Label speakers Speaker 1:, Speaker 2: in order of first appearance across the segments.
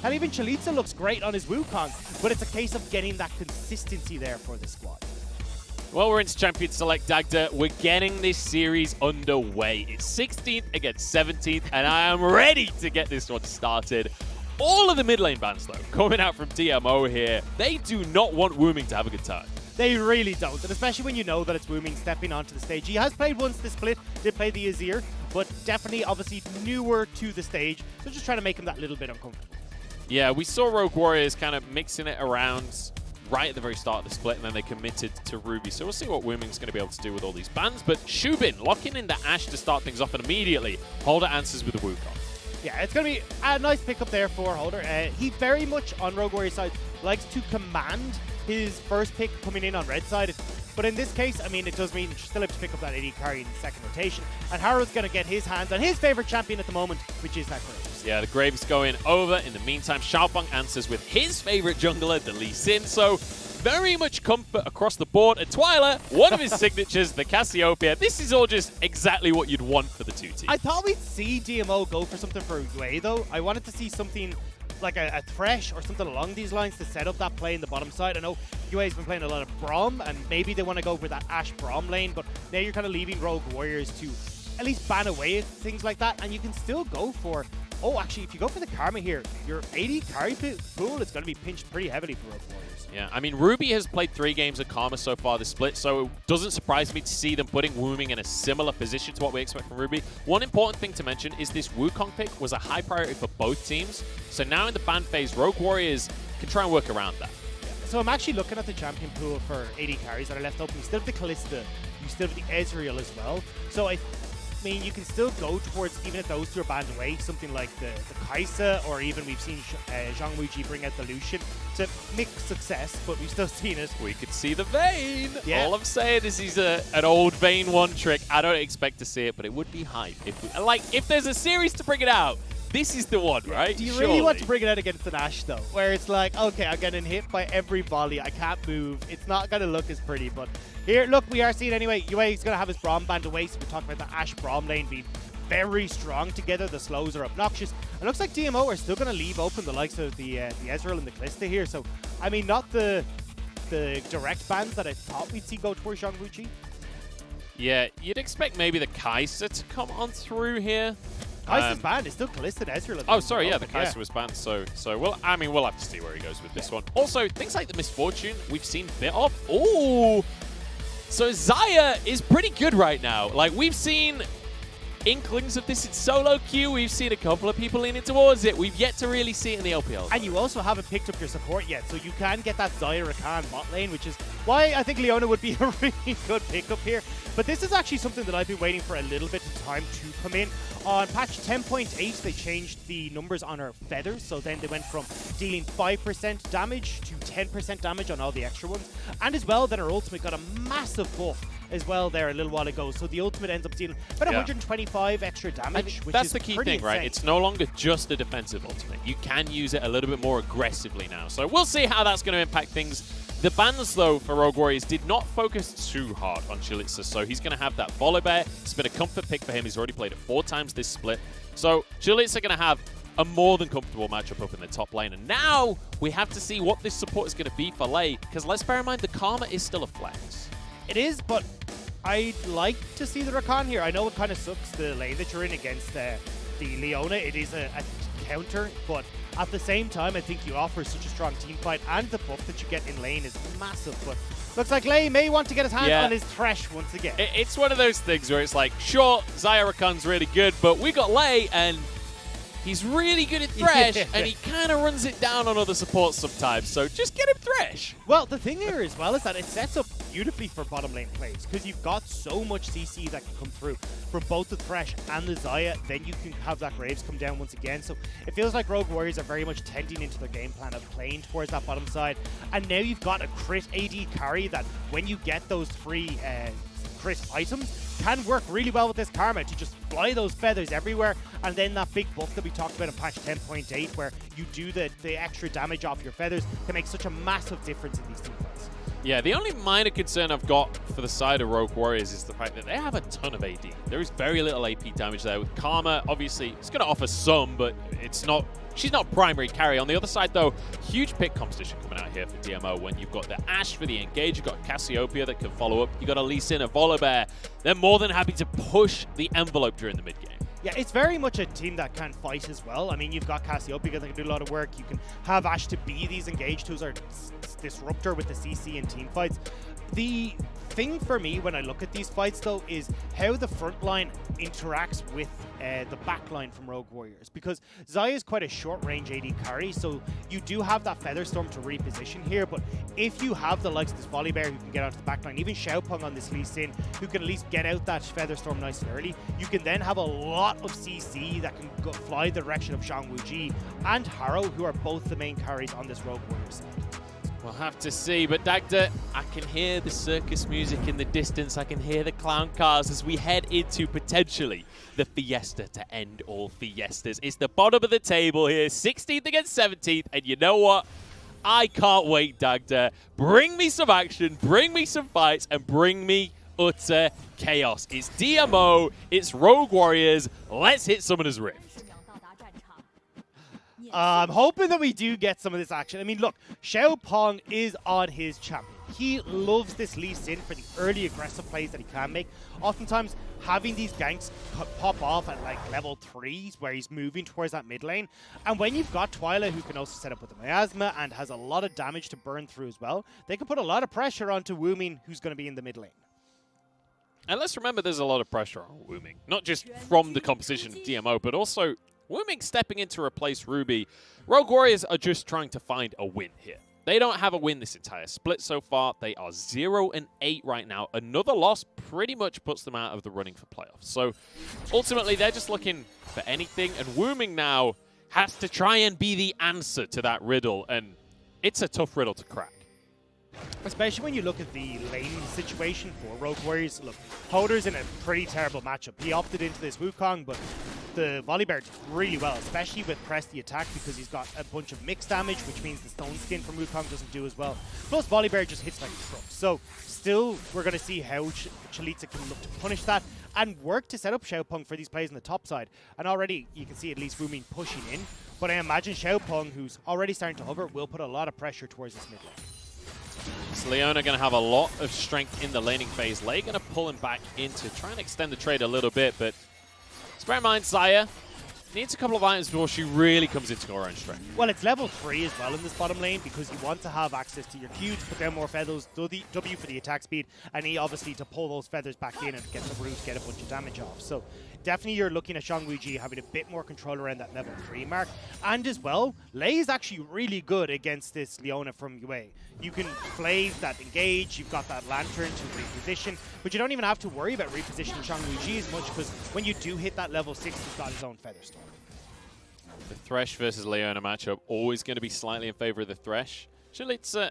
Speaker 1: And even Chelizi looks great on his Wukong, but it's a case of getting that consistency there for the squad.
Speaker 2: Well, we're into Champion Select, Dagda. We're getting this series underway. It's 16th against 17th, and I am ready to get this one started. All of the mid lane bans, though, coming out from DMO here, they do not want Wuming to have a good time.
Speaker 1: They really don't, and especially when you know that it's Wuming stepping onto the stage. He has played once the split, did play the Azir, but definitely, obviously, newer to the stage, so just trying to make him that little bit uncomfortable.
Speaker 2: Yeah, we saw Rogue Warriors kind of mixing it around right at the very start of the split, and then they committed to Ruby. So we'll see what Wuming's going to be able to do with all these bans. But Xubin locking in the Ashe to start things off, and immediately Holder answers with a Wukong.
Speaker 1: Yeah, it's going to be a nice pickup there for Holder. He very much, on Rogue Warrior's side, likes to command his first pick coming in on red side. But in this case, I mean, it does mean you still have to pick up that AD carry in the second rotation. And Haro's going to get his hands on his favorite champion at the moment, which is that Graves.
Speaker 2: Yeah, the Graves going over. In the meantime, Xiaopeng answers with his favorite jungler, the Lee Sin. So very much comfort across the board. And Twila, one of his signatures, the Cassiopeia. This is all just exactly what you'd want for the two teams.
Speaker 1: I thought we'd see DMO go for something for Yue, though. I wanted to see something like a Thresh or something along these lines to set up that play in the bottom side. I know Yue's been playing a lot of Braum, and maybe they want to go for that Ashe Braum lane, but now you're kind of leaving Rogue Warriors to at least ban away things like that, and you can still go for... Oh, actually, if you go for the Karma here, your AD carry pool is going to be pinched pretty heavily for Rogue Warriors.
Speaker 2: Yeah, I mean, Ruby has played 3 games of Karma so far this split, so it doesn't surprise me to see them putting Wuming in a similar position to what we expect from Ruby. One important thing to mention is this Wukong pick was a high priority for both teams, so now in the ban phase, Rogue Warriors can try and work around that.
Speaker 1: Yeah. So I'm actually looking at the champion pool for AD carries that are left open. You still have the Kalista, you still have the Ezreal as well, so I mean, you can still go towards, even if those two are banned away, something like the Kaisa, or even we've seen ZWuJi bring out the Lucian to mixed success, but we've still seen it.
Speaker 2: We could see the Vayne.
Speaker 1: Yeah.
Speaker 2: All I'm saying is he's an old Vayne one trick. I don't expect to see it, but it would be hype. If there's a series to bring it out, this is the one, right?
Speaker 1: Do you really want to bring it out against an Ashe, though? Where it's like, okay, I'm getting hit by every volley, I can't move. It's not going to look as pretty, but here, look, we are seeing anyway. Yue is going to have his Braum banned away, so we're talking about the Ashe Braum lane being very strong together. The slows are obnoxious. It looks like DMO are still going to leave open the likes of the Ezreal and the Kalista here. So, I mean, not the direct bans that I thought we'd see go towards ZWuJi.
Speaker 2: Yeah, you'd expect maybe the Kaisa to come on through here.
Speaker 1: Kaisa's banned. It's still Kalista and Ezreal.
Speaker 2: Oh, sorry, yeah, the Kaisa was banned. So we'll have to see where he goes with this one. Also, things like the Misfortune we've seen a bit of. Oh, so Xayah is pretty good right now. Like, we've seen inklings of this in solo queue. We've seen a couple of people leaning towards it. We've yet to really see it in the LPL.
Speaker 1: And you also haven't picked up your support yet, so you can get that Xayah Rakan bot lane, which is why I think Leona would be a really good pickup here. But this is actually something that I've been waiting for a little bit of time to come in. On patch 10.8, they changed the numbers on her feathers, so then they went from dealing 5% damage to 10% damage on all the extra ones. And as well, then her ultimate got a massive buff as well there a little while ago. So the ultimate ends up dealing about 125 extra damage, which
Speaker 2: that's
Speaker 1: is
Speaker 2: the key
Speaker 1: pretty
Speaker 2: thing, right?
Speaker 1: insane.
Speaker 2: It's no longer just a defensive ultimate. You can use it a little bit more aggressively now. So we'll see how that's going to impact things. The bans, though, for Rogue Warriors did not focus too hard on Chelizi, so he's going to have that Volibear. It's been a comfort pick for him. He's already played it 4 times this split. So Chelizi are going to have a more than comfortable matchup up in the top lane. And now we have to see what this support is going to be for Lei, because let's bear in mind the Karma is still a flex.
Speaker 1: It is, but I'd like to see the Rakan here. I know it kind of sucks the lane that you're in against the Leona. It is a counter, but at the same time, I think you offer such a strong team fight, and the buff that you get in lane is massive. But looks like Lei may want to get his hand on his Thresh once again.
Speaker 2: It's one of those things where it's like, sure, Xayah Rakan's really good, but we got Lei, and he's really good at Thresh, and he kind of runs it down on other supports sometimes, so just get him Thresh.
Speaker 1: Well, the thing here as well is that it sets up beautifully for bottom lane plays, because you've got so much CC that can come through from both the Thresh and the Xayah. Then you can have that Graves come down once again. So it feels like Rogue Warriors are very much tending into their game plan of playing towards that bottom side. And now you've got a crit AD carry that when you get those 3 crit items, can work really well with this Karma to just fly those feathers everywhere. And then that big buff that we talked about in patch 10.8, where you do the extra damage off your feathers, can make such a massive difference in these team fights.
Speaker 2: Yeah, the only minor concern I've got for the side of Rogue Warriors is the fact that they have a ton of AD. There is very little AP damage there. With Karma, obviously, it's going to offer some, but it's not she's not primary carry. On the other side, though, huge pick competition coming out here for DMO when you've got the Ashe for the engage, you've got Cassiopeia that can follow up, you've got a Lee Sin, a Volibear. They're more than happy to push the envelope during the mid game.
Speaker 1: Yeah, it's very much a team that can fight as well. I mean, you've got Cassiopeia that can do a lot of work. You can have Ashe to be these engage tools or disruptor with the CC and team fights. The thing for me when I look at these fights, though, is how the front line interacts with the back line from Rogue Warriors. Because Xayah is quite a short-range AD carry, so you do have that Featherstorm to reposition here. But if you have the likes of this Volibear who can get onto the back line, even Xiaopeng on this Lee Sin, who can at least get out that Featherstorm nice and early, you can then have a lot of CC that can go fly the direction of ZWuJi and Haro, who are both the main carries on this Rogue Warriors side.
Speaker 2: We'll have to see, but Dagda, I can hear the circus music in the distance. I can hear the clown cars as we head into potentially the fiesta to end all fiestas. It's the bottom of the table here, 16th against 17th, and you know what? I can't wait, Dagda. Bring me some action, bring me some fights, and bring me utter chaos. It's DMO, it's Rogue Warriors. Let's hit Summoner's Rift.
Speaker 1: I'm hoping that we do get some of this action. I mean, look, Xiaopeng is on his champion. He loves this Lee Sin for the early aggressive plays that he can make. Oftentimes, having these ganks pop off at like level 3s where he's moving towards that mid lane. And when you've got Twila, who can also set up with the miasma and has a lot of damage to burn through as well, they can put a lot of pressure onto Wuming, who's going to be in the mid lane.
Speaker 2: And let's remember there's a lot of pressure on Wuming, not just from the composition of DMO, but also Wuming stepping in to replace Ruby. Rogue Warriors are just trying to find a win here. They don't have a win this entire split so far. They are 0-8 right now. Another loss pretty much puts them out of the running for playoffs. So ultimately, they're just looking for anything. And Wuming now has to try and be the answer to that riddle. And it's a tough riddle to crack.
Speaker 1: Especially when you look at the lane situation for Rogue Warriors. Look, Holder's in a pretty terrible matchup. He opted into this Wukong, but the Volibear did really well, especially with press the attack because he's got a bunch of mixed damage, which means the stone skin from Wukong doesn't do as well. Plus, Volibear just hits like a truck. So, still, we're going to see how Chelizi can look to punish that and work to set up Xiaopeng for these plays on the top side. And already, you can see at least Wuming pushing in. But I imagine Xiaopeng, who's already starting to hover, will put a lot of pressure towards this mid lane.
Speaker 2: So Leona going to have a lot of strength in the laning phase. Lei going to pull him back in to try and extend the trade a little bit, but bear in mind, Xayah needs a couple of items before she really comes into her own strength.
Speaker 1: Well, it's level 3 as well in this bottom lane because you want to have access to your Q to put down more feathers, W for the attack speed, and E obviously to pull those feathers back in and get the root, get a bunch of damage off. So definitely you're looking at ZWuJi having a bit more control around that level 3 mark. And as well, Lei is actually really good against this Leona from UA. You can play that engage, you've got that lantern to reposition, but you don't even have to worry about repositioning ZWuJi as much because when you do hit that level 6, he's got his own Featherstorm.
Speaker 2: The Thresh versus Leona matchup always going to be slightly in favor of the Thresh. Chelizi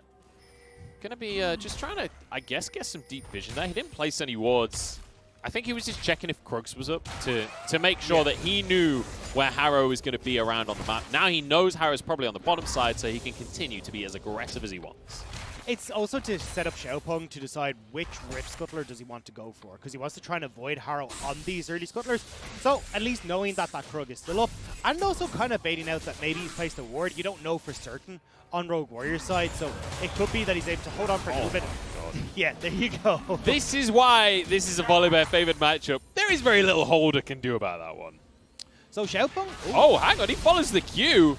Speaker 2: going to be just trying to, I guess, get some deep vision there. He didn't place any wards. I think he was just checking if Krugs was up to make sure that he knew where Haro was going to be around on the map. Now he knows Haro's probably on the bottom side, so he can continue to be as aggressive as he wants. It's
Speaker 1: also to set up Xiaopeng to decide which Rift Scuttler does he want to go for, because he wants to try and avoid Haro on these early Scuttlers. So at least knowing that that Krug is still up, and also kind of baiting out that maybe he's placed a ward. You don't know for certain on Rogue Warrior's side, so it could be that he's able to hold on for a little bit. Yeah, there you go.
Speaker 2: This is why this is a Volibear favored matchup. There is very little Holder can do about that one.
Speaker 1: So Xiaopeng?
Speaker 2: Oh, hang on, he follows the Q.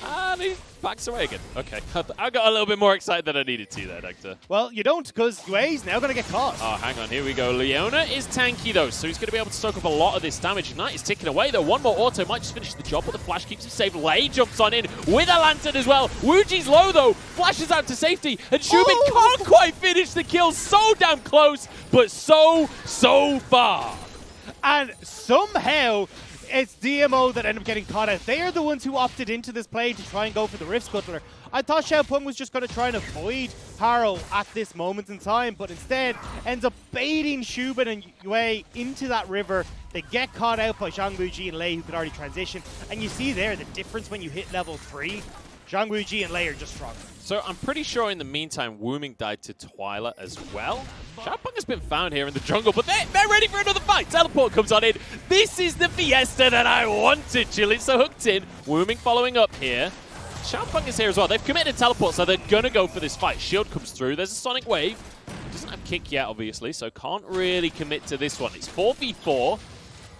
Speaker 2: And he backs away again. Okay, I got a little bit more excited than I needed to there, Doctor.
Speaker 1: Well, you don't, because Yue's now going to get caught.
Speaker 2: Oh, hang on, here we go. Leona is tanky, though, so he's going to be able to soak up a lot of this damage. Knight is ticking away, though. One more auto might just finish the job, but the flash keeps him safe. Lei jumps on in with a lantern as well. ZWuJi's low, though. Flashes out to safety, and xubin can't quite finish the kill. So damn close, but so far.
Speaker 1: And somehow it's DMO that end up getting caught out. They are the ones who opted into this play to try and go for the Rift Scuttler. I thought Xiaopeng was just going to try and avoid Haro at this moment in time, but instead ends up baiting xubin and Yue into that river. They get caught out by ZWuJi and Lei, who could already transition. And you see there the difference when you hit level 3. ZWuJi and Lei are just stronger.
Speaker 2: So I'm pretty sure in the meantime, Wuming died to Twila as well. Xiaopeng has been found here in the jungle, but they're ready for another fight. Teleport comes on in. This is the fiesta that I wanted. Chelizi hooked in. Wuming following up here. Xiaopeng is here as well. They've committed teleport, so they're going to go for this fight. Shield comes through. There's a Sonic Wave. Doesn't have kick yet, obviously, so can't really commit to this one. It's 4v4.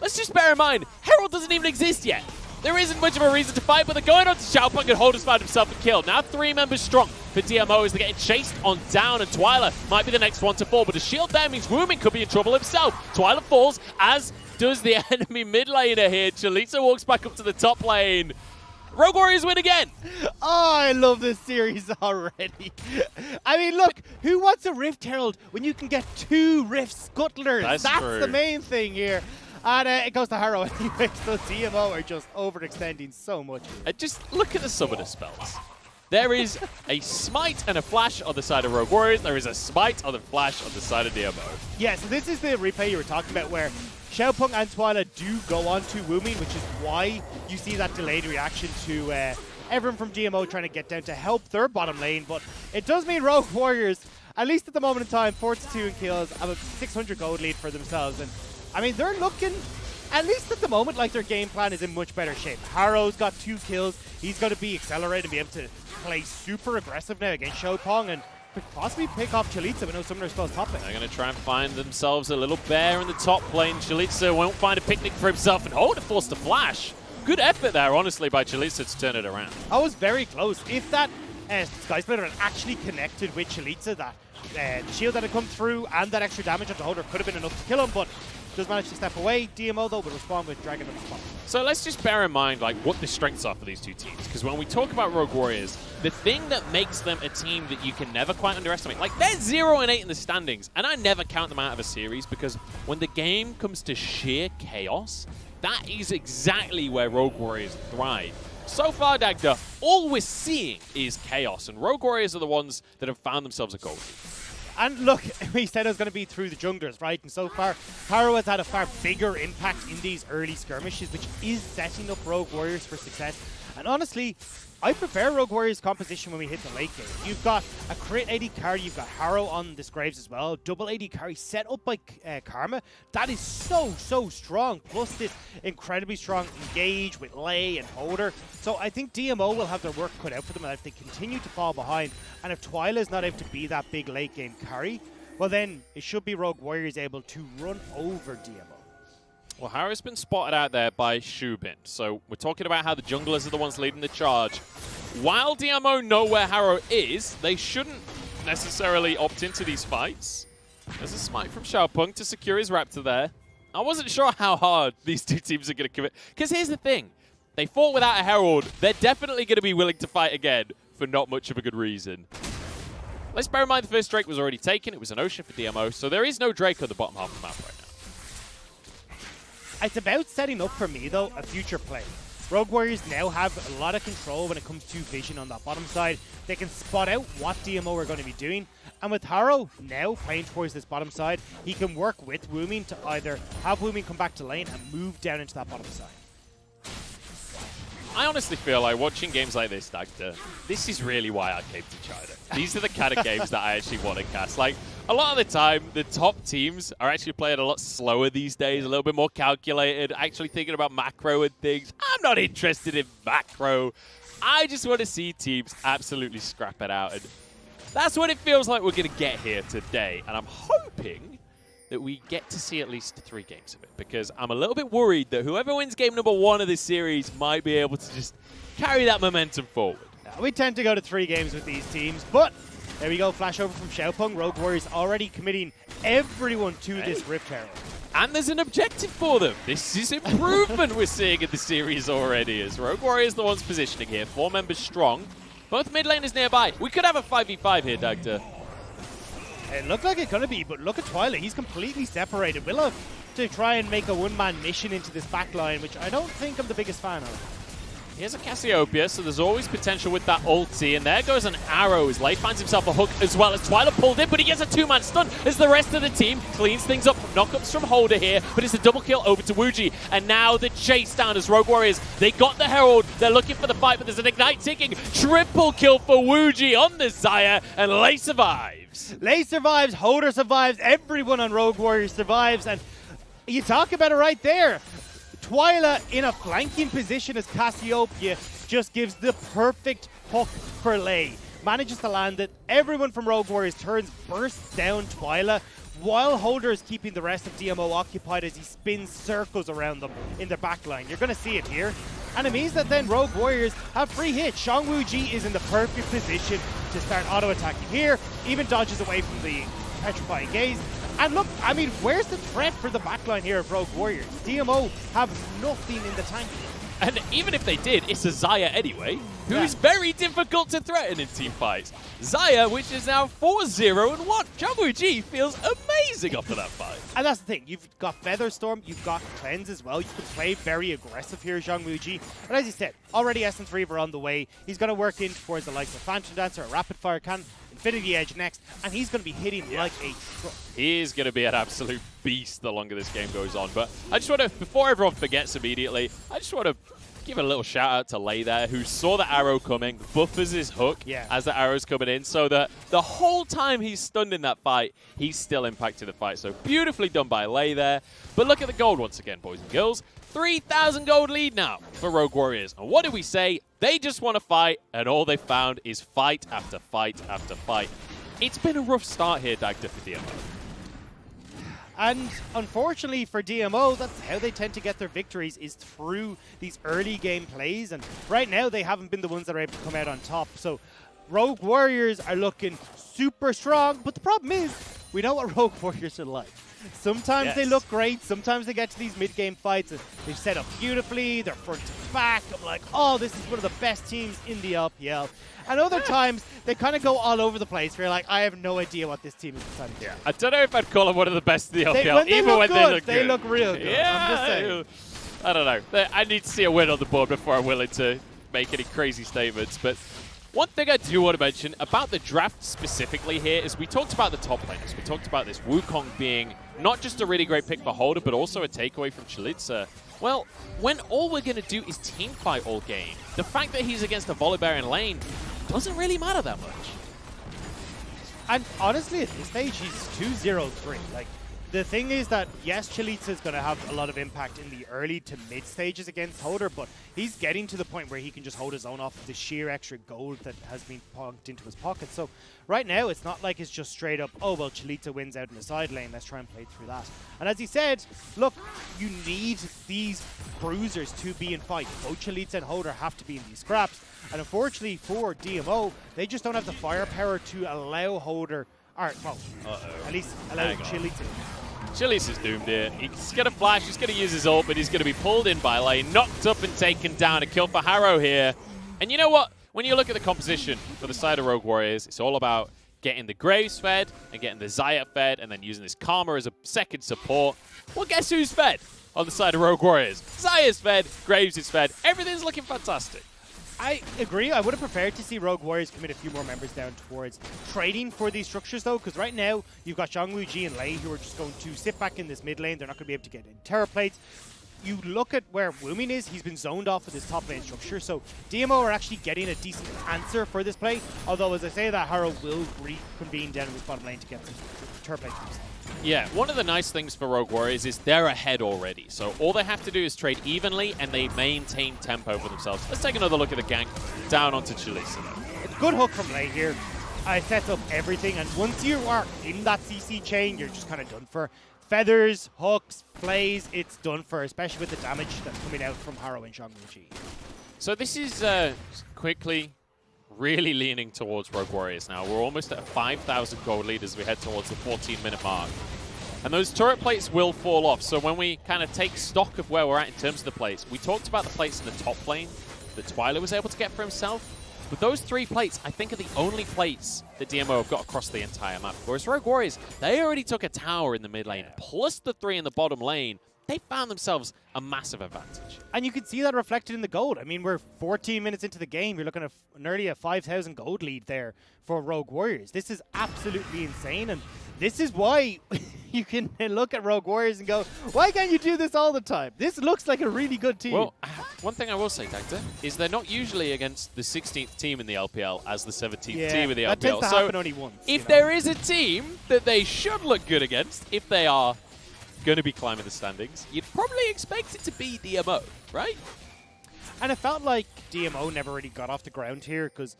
Speaker 2: Let's just bear in mind, Herald doesn't even exist yet. There isn't much of a reason to fight, but they're going on to Xiaopeng, and Holder's found himself a kill. Now 3 members strong for DMO as they're getting chased on down, and Twila might be the next one to fall, but a shield there means Wuming could be in trouble himself. Twila falls, as does the enemy mid laner here. Chelizi walks back up to the top lane. Rogue Warriors win again.
Speaker 1: Oh, I love this series already. I mean, look, who wants a Rift Herald when you can get 2 Rift Scuttlers?
Speaker 2: That's true.
Speaker 1: The main thing here. And it goes to Haro anyway, so DMO are just overextending so much.
Speaker 2: Just look at the summoner spells. There is a smite and a flash on the side of Rogue Warriors. There is a smite on the flash on the side of DMO.
Speaker 1: Yeah, so this is the replay you were talking about where Xiaopeng and Twila do go on to Wuming, which is why you see that delayed reaction to everyone from DMO trying to get down to help their bottom lane. But it does mean Rogue Warriors, at least at the moment in time, 42 in kills, have a 600 gold lead for themselves. And I mean, they're looking, at least at the moment, like their game plan is in much better shape. Haro's got 2 kills. He's going to be accelerated and be able to play super aggressive now against Xiaopeng and could possibly pick off Chelizi, but no summoner spells top lane.
Speaker 2: They're going to try and find themselves a little bear in the top lane. Chelizi won't find a picnic for himself, and Holder forced to flash. Good effort there, honestly, by Chelizi to turn it around.
Speaker 1: I was very close. If that Sky Splitter had actually connected with Chelizi, that the shield that had come through and that extra damage on the Holder could have been enough to kill him, but does manage to step away. DMO, though, will respond with Dragon at the spot.
Speaker 2: So let's just bear in mind like what the strengths are for these two teams. Because when we talk about Rogue Warriors, the thing that makes them a team that you can never quite underestimate, like they're 0-8 in the standings, and I never count them out of a series because when the game comes to sheer chaos, that is exactly where Rogue Warriors thrive. So far, Dagda, all we're seeing is chaos, and Rogue Warriors are the ones that have found themselves a goal.
Speaker 1: And look, we said it was going to be through the junglers, right? And so far, Haro has had a far bigger impact in these early skirmishes, which is setting up Rogue Warriors for success. And honestly, I prefer Rogue Warriors' composition when we hit the late game. You've got a crit AD carry, you've got Haro on this Graves as well, double AD carry set up by Karma. That is so strong, plus this incredibly strong engage with Lei and Holder. So I think DMO will have their work cut out for them, and if they continue to fall behind, and if Twila is not able to be that big late game carry, well then it should be Rogue Warriors able to run over DMO.
Speaker 2: Well, Haro's been spotted out there by xubin. So we're talking about how the junglers are the ones leading the charge. While DMO know where Haro is, they shouldn't necessarily opt into these fights. There's a smite from Xiaopeng to secure his Raptor there. I wasn't sure how hard these two teams are going to commit. Because here's the thing. They fought without a Herald. They're definitely going to be willing to fight again for not much of a good reason. Let's bear in mind the first Drake was already taken. It was an Ocean for DMO. So there is no Drake on the bottom half of the map right now.
Speaker 1: It's about setting up for me, though, a future play. Rogue Warriors now have a lot of control when it comes to vision on that bottom side. They can spot out what DMO are going to be doing. And with Haro now playing towards this bottom side, he can work with Wuming to either have Wuming come back to lane and move down into that bottom side.
Speaker 2: I honestly feel like watching games like this, Dagda, this is really why I came to China. These are the kind of games that I actually want to cast. Like, a lot of the time, the top teams are actually playing a lot slower these days, a little bit more calculated, actually thinking about macro and things. I'm not interested in macro. I just want to see teams absolutely scrap it out. And that's what it feels like we're going to get here today. And I'm hoping that we get to see at least 3 games of it, because I'm a little bit worried that whoever wins game number 1 of this series might be able to just carry that momentum forward.
Speaker 1: We tend to go to 3 games with these teams, but there we go, flash over from Xiaopeng. Rogue Warriors already committing everyone to this Rift Herald.
Speaker 2: And there's an objective for them. This is improvement we're seeing in the series already, as Rogue Warriors the ones positioning here. 4 members strong. Both mid laners nearby. We could have a 5v5 here, Dagda.
Speaker 1: It looked like it's going to be, but look at Twila. He's completely separated. We'll have to try and make a one-man mission into this backline, which I don't think I'm the biggest fan of.
Speaker 2: Here's a Cassiopeia, so there's always potential with that ulti, and there goes an arrow as Lei finds himself a hook as well as Twila pulled in, but he gets a 2-man stun as the rest of the team cleans things up. Knockups from Holder here, but it's a double kill over to ZWuJi, and now the chase down as Rogue Warriors. They got the Herald, they're looking for the fight, but there's an Ignite ticking. Triple kill for ZWuJi on the Xayah, and Lei survives.
Speaker 1: Lei survives, Holder survives, everyone on Rogue Warriors survives, and you talk about it right there. Twila in a flanking position as Cassiopeia just gives the perfect hook for Lei. Manages to land it. Everyone from Rogue Warriors turns, bursts down Twila, while Holder is keeping the rest of DMO occupied as he spins circles around them in the backline. You're going to see it here. And it means that then Rogue Warriors have free hits. ZWuJi is in the perfect position to start auto-attacking here. Even dodges away from the petrifying gaze. And look, I mean, where's the threat for the backline here of Rogue Warriors? DMO have nothing in the tank.
Speaker 2: And even if they did, it's a Xayah anyway, who's very difficult to threaten in team fights. Xayah, which is now 4-0-1. ZWuJi feels amazing after that fight.
Speaker 1: And that's the thing. You've got Featherstorm, you've got Cleanse as well. You can play very aggressive here, ZWuJi. And as you said, already S10 are on the way. He's going to work in towards the likes of Phantom Dancer, a Rapid Fire Cannon, Infinity Edge next, and he's going to be hitting like a truck.
Speaker 2: He is going to be an absolute beast the longer this game goes on. But I just want to, before everyone forgets immediately, I just want to give a little shout out to Lei there, who saw the arrow coming, buffers his hook as the arrow's coming in, so that the whole time he's stunned in that fight, he's still impacted the fight. So beautifully done by Lei there. But look at the gold once again, boys and girls. 3,000 gold lead now for Rogue Warriors. And what did we say? They just want to fight, and all they found is fight after fight after fight. It's been a rough start here, Dagda, for DMO.
Speaker 1: And unfortunately for DMO, that's how they tend to get their victories, is through these early game plays. And right now, they haven't been the ones that are able to come out on top. So Rogue Warriors are looking super strong. But the problem is, we know what Rogue Warriors are like. Sometimes they look great. Sometimes they get to these mid-game fights and they've set up beautifully. They're front to back. I'm like, oh, this is one of the best teams in the LPL. And other times, they kind of go all over the place. Where you're like, I have no idea what this team is deciding to do.
Speaker 2: I don't know if I'd call them one of the best in the LPL,
Speaker 1: when
Speaker 2: even when they look good.
Speaker 1: They look real good.
Speaker 2: Yeah,
Speaker 1: I'm just saying.
Speaker 2: I don't know. I need to see a win on the board before I'm willing to make any crazy statements. But one thing I do want to mention about the draft specifically here is we talked about the top laners. We talked about this Wukong being not just a really great pick for Holder, but also a takeaway from Chelizi. Well, when all we're going to do is team fight all game, the fact that he's against a Volibear in lane doesn't really matter that much.
Speaker 1: And honestly, at this stage, he's 2-0-3. Like, the thing is that, yes, Chelizi is going to have a lot of impact in the early to mid stages against Holder, but he's getting to the point where he can just hold his own off the sheer extra gold that has been punked into his pocket. So right now, it's not like it's just straight up, oh, well, Chelizi wins out in the side lane. Let's try and play through that. And as he said, look, you need these bruisers to be in fight. Both Chelizi and Holder have to be in these scraps. And unfortunately for DMO, they just don't have the firepower to allow Holder, or, well, at least allow Chelizi.
Speaker 2: Chelizi's doomed here. He's going to flash, he's going to use his ult, but he's going to be pulled in by Lei, knocked up and taken down. A kill for Haro here. And you know what? When you look at the composition for the side of Rogue Warriors, it's all about getting the Graves fed and getting the Xayah fed and then using this Karma as a second support. Well, guess who's fed on the side of Rogue Warriors? Xayah's fed, Graves is fed. Everything's looking fantastic.
Speaker 1: I agree. I would have preferred to see Rogue Warriors commit a few more members down towards trading for these structures, though, because right now you've got ZWuJi and Lei who are just going to sit back in this mid lane. They're not going to be able to get in terror plates. You look at where Wuming is, he's been zoned off with his top lane structure, so DMO are actually getting a decent answer for this play, although as I say that, Haro will reconvene down in this bottom lane to get some terror plates for himself.
Speaker 2: Yeah, one of the nice things for Rogue Warriors is they're ahead already. So all they have to do is trade evenly and they maintain tempo for themselves. Let's take another look at the gank down onto Chelizi.
Speaker 1: Good hook from Lei here. I set up everything, and once you are in that CC chain, you're just kind of done for. Feathers, hooks, plays, it's done for, especially with the damage that's coming out from Haro and ZWuJi.
Speaker 2: So this is quickly really leaning towards Rogue Warriors now. We're almost at 5,000 gold lead as we head towards the 14-minute mark. And those turret plates will fall off. So when we kind of take stock of where we're at in terms of the plates, we talked about the plates in the top lane that Twila was able to get for himself. But those 3 plates, I think, are the only plates that DMO have got across the entire map. Whereas Rogue Warriors, they already took a tower in the mid lane, plus the 3 in the bottom lane. they found themselves a massive advantage.
Speaker 1: And you can see that reflected in the gold. I mean, we're 14 minutes into the game. You're looking at nearly a 5,000 gold lead there for Rogue Warriors. This is absolutely insane, and this is why you can look at Rogue Warriors and go, why can't you do this all the time? This looks like a really good team.
Speaker 2: Well, one thing I will say, Dagda, is they're not usually against the 16th team in the LPL as the 17th team in the
Speaker 1: that
Speaker 2: LPL.
Speaker 1: tends to
Speaker 2: So
Speaker 1: happen only once.
Speaker 2: if there is a team that they should look good against, if they are going to be climbing the standings, you'd probably expect it to be DMO, right?
Speaker 1: And it felt like DMO never really got off the ground here because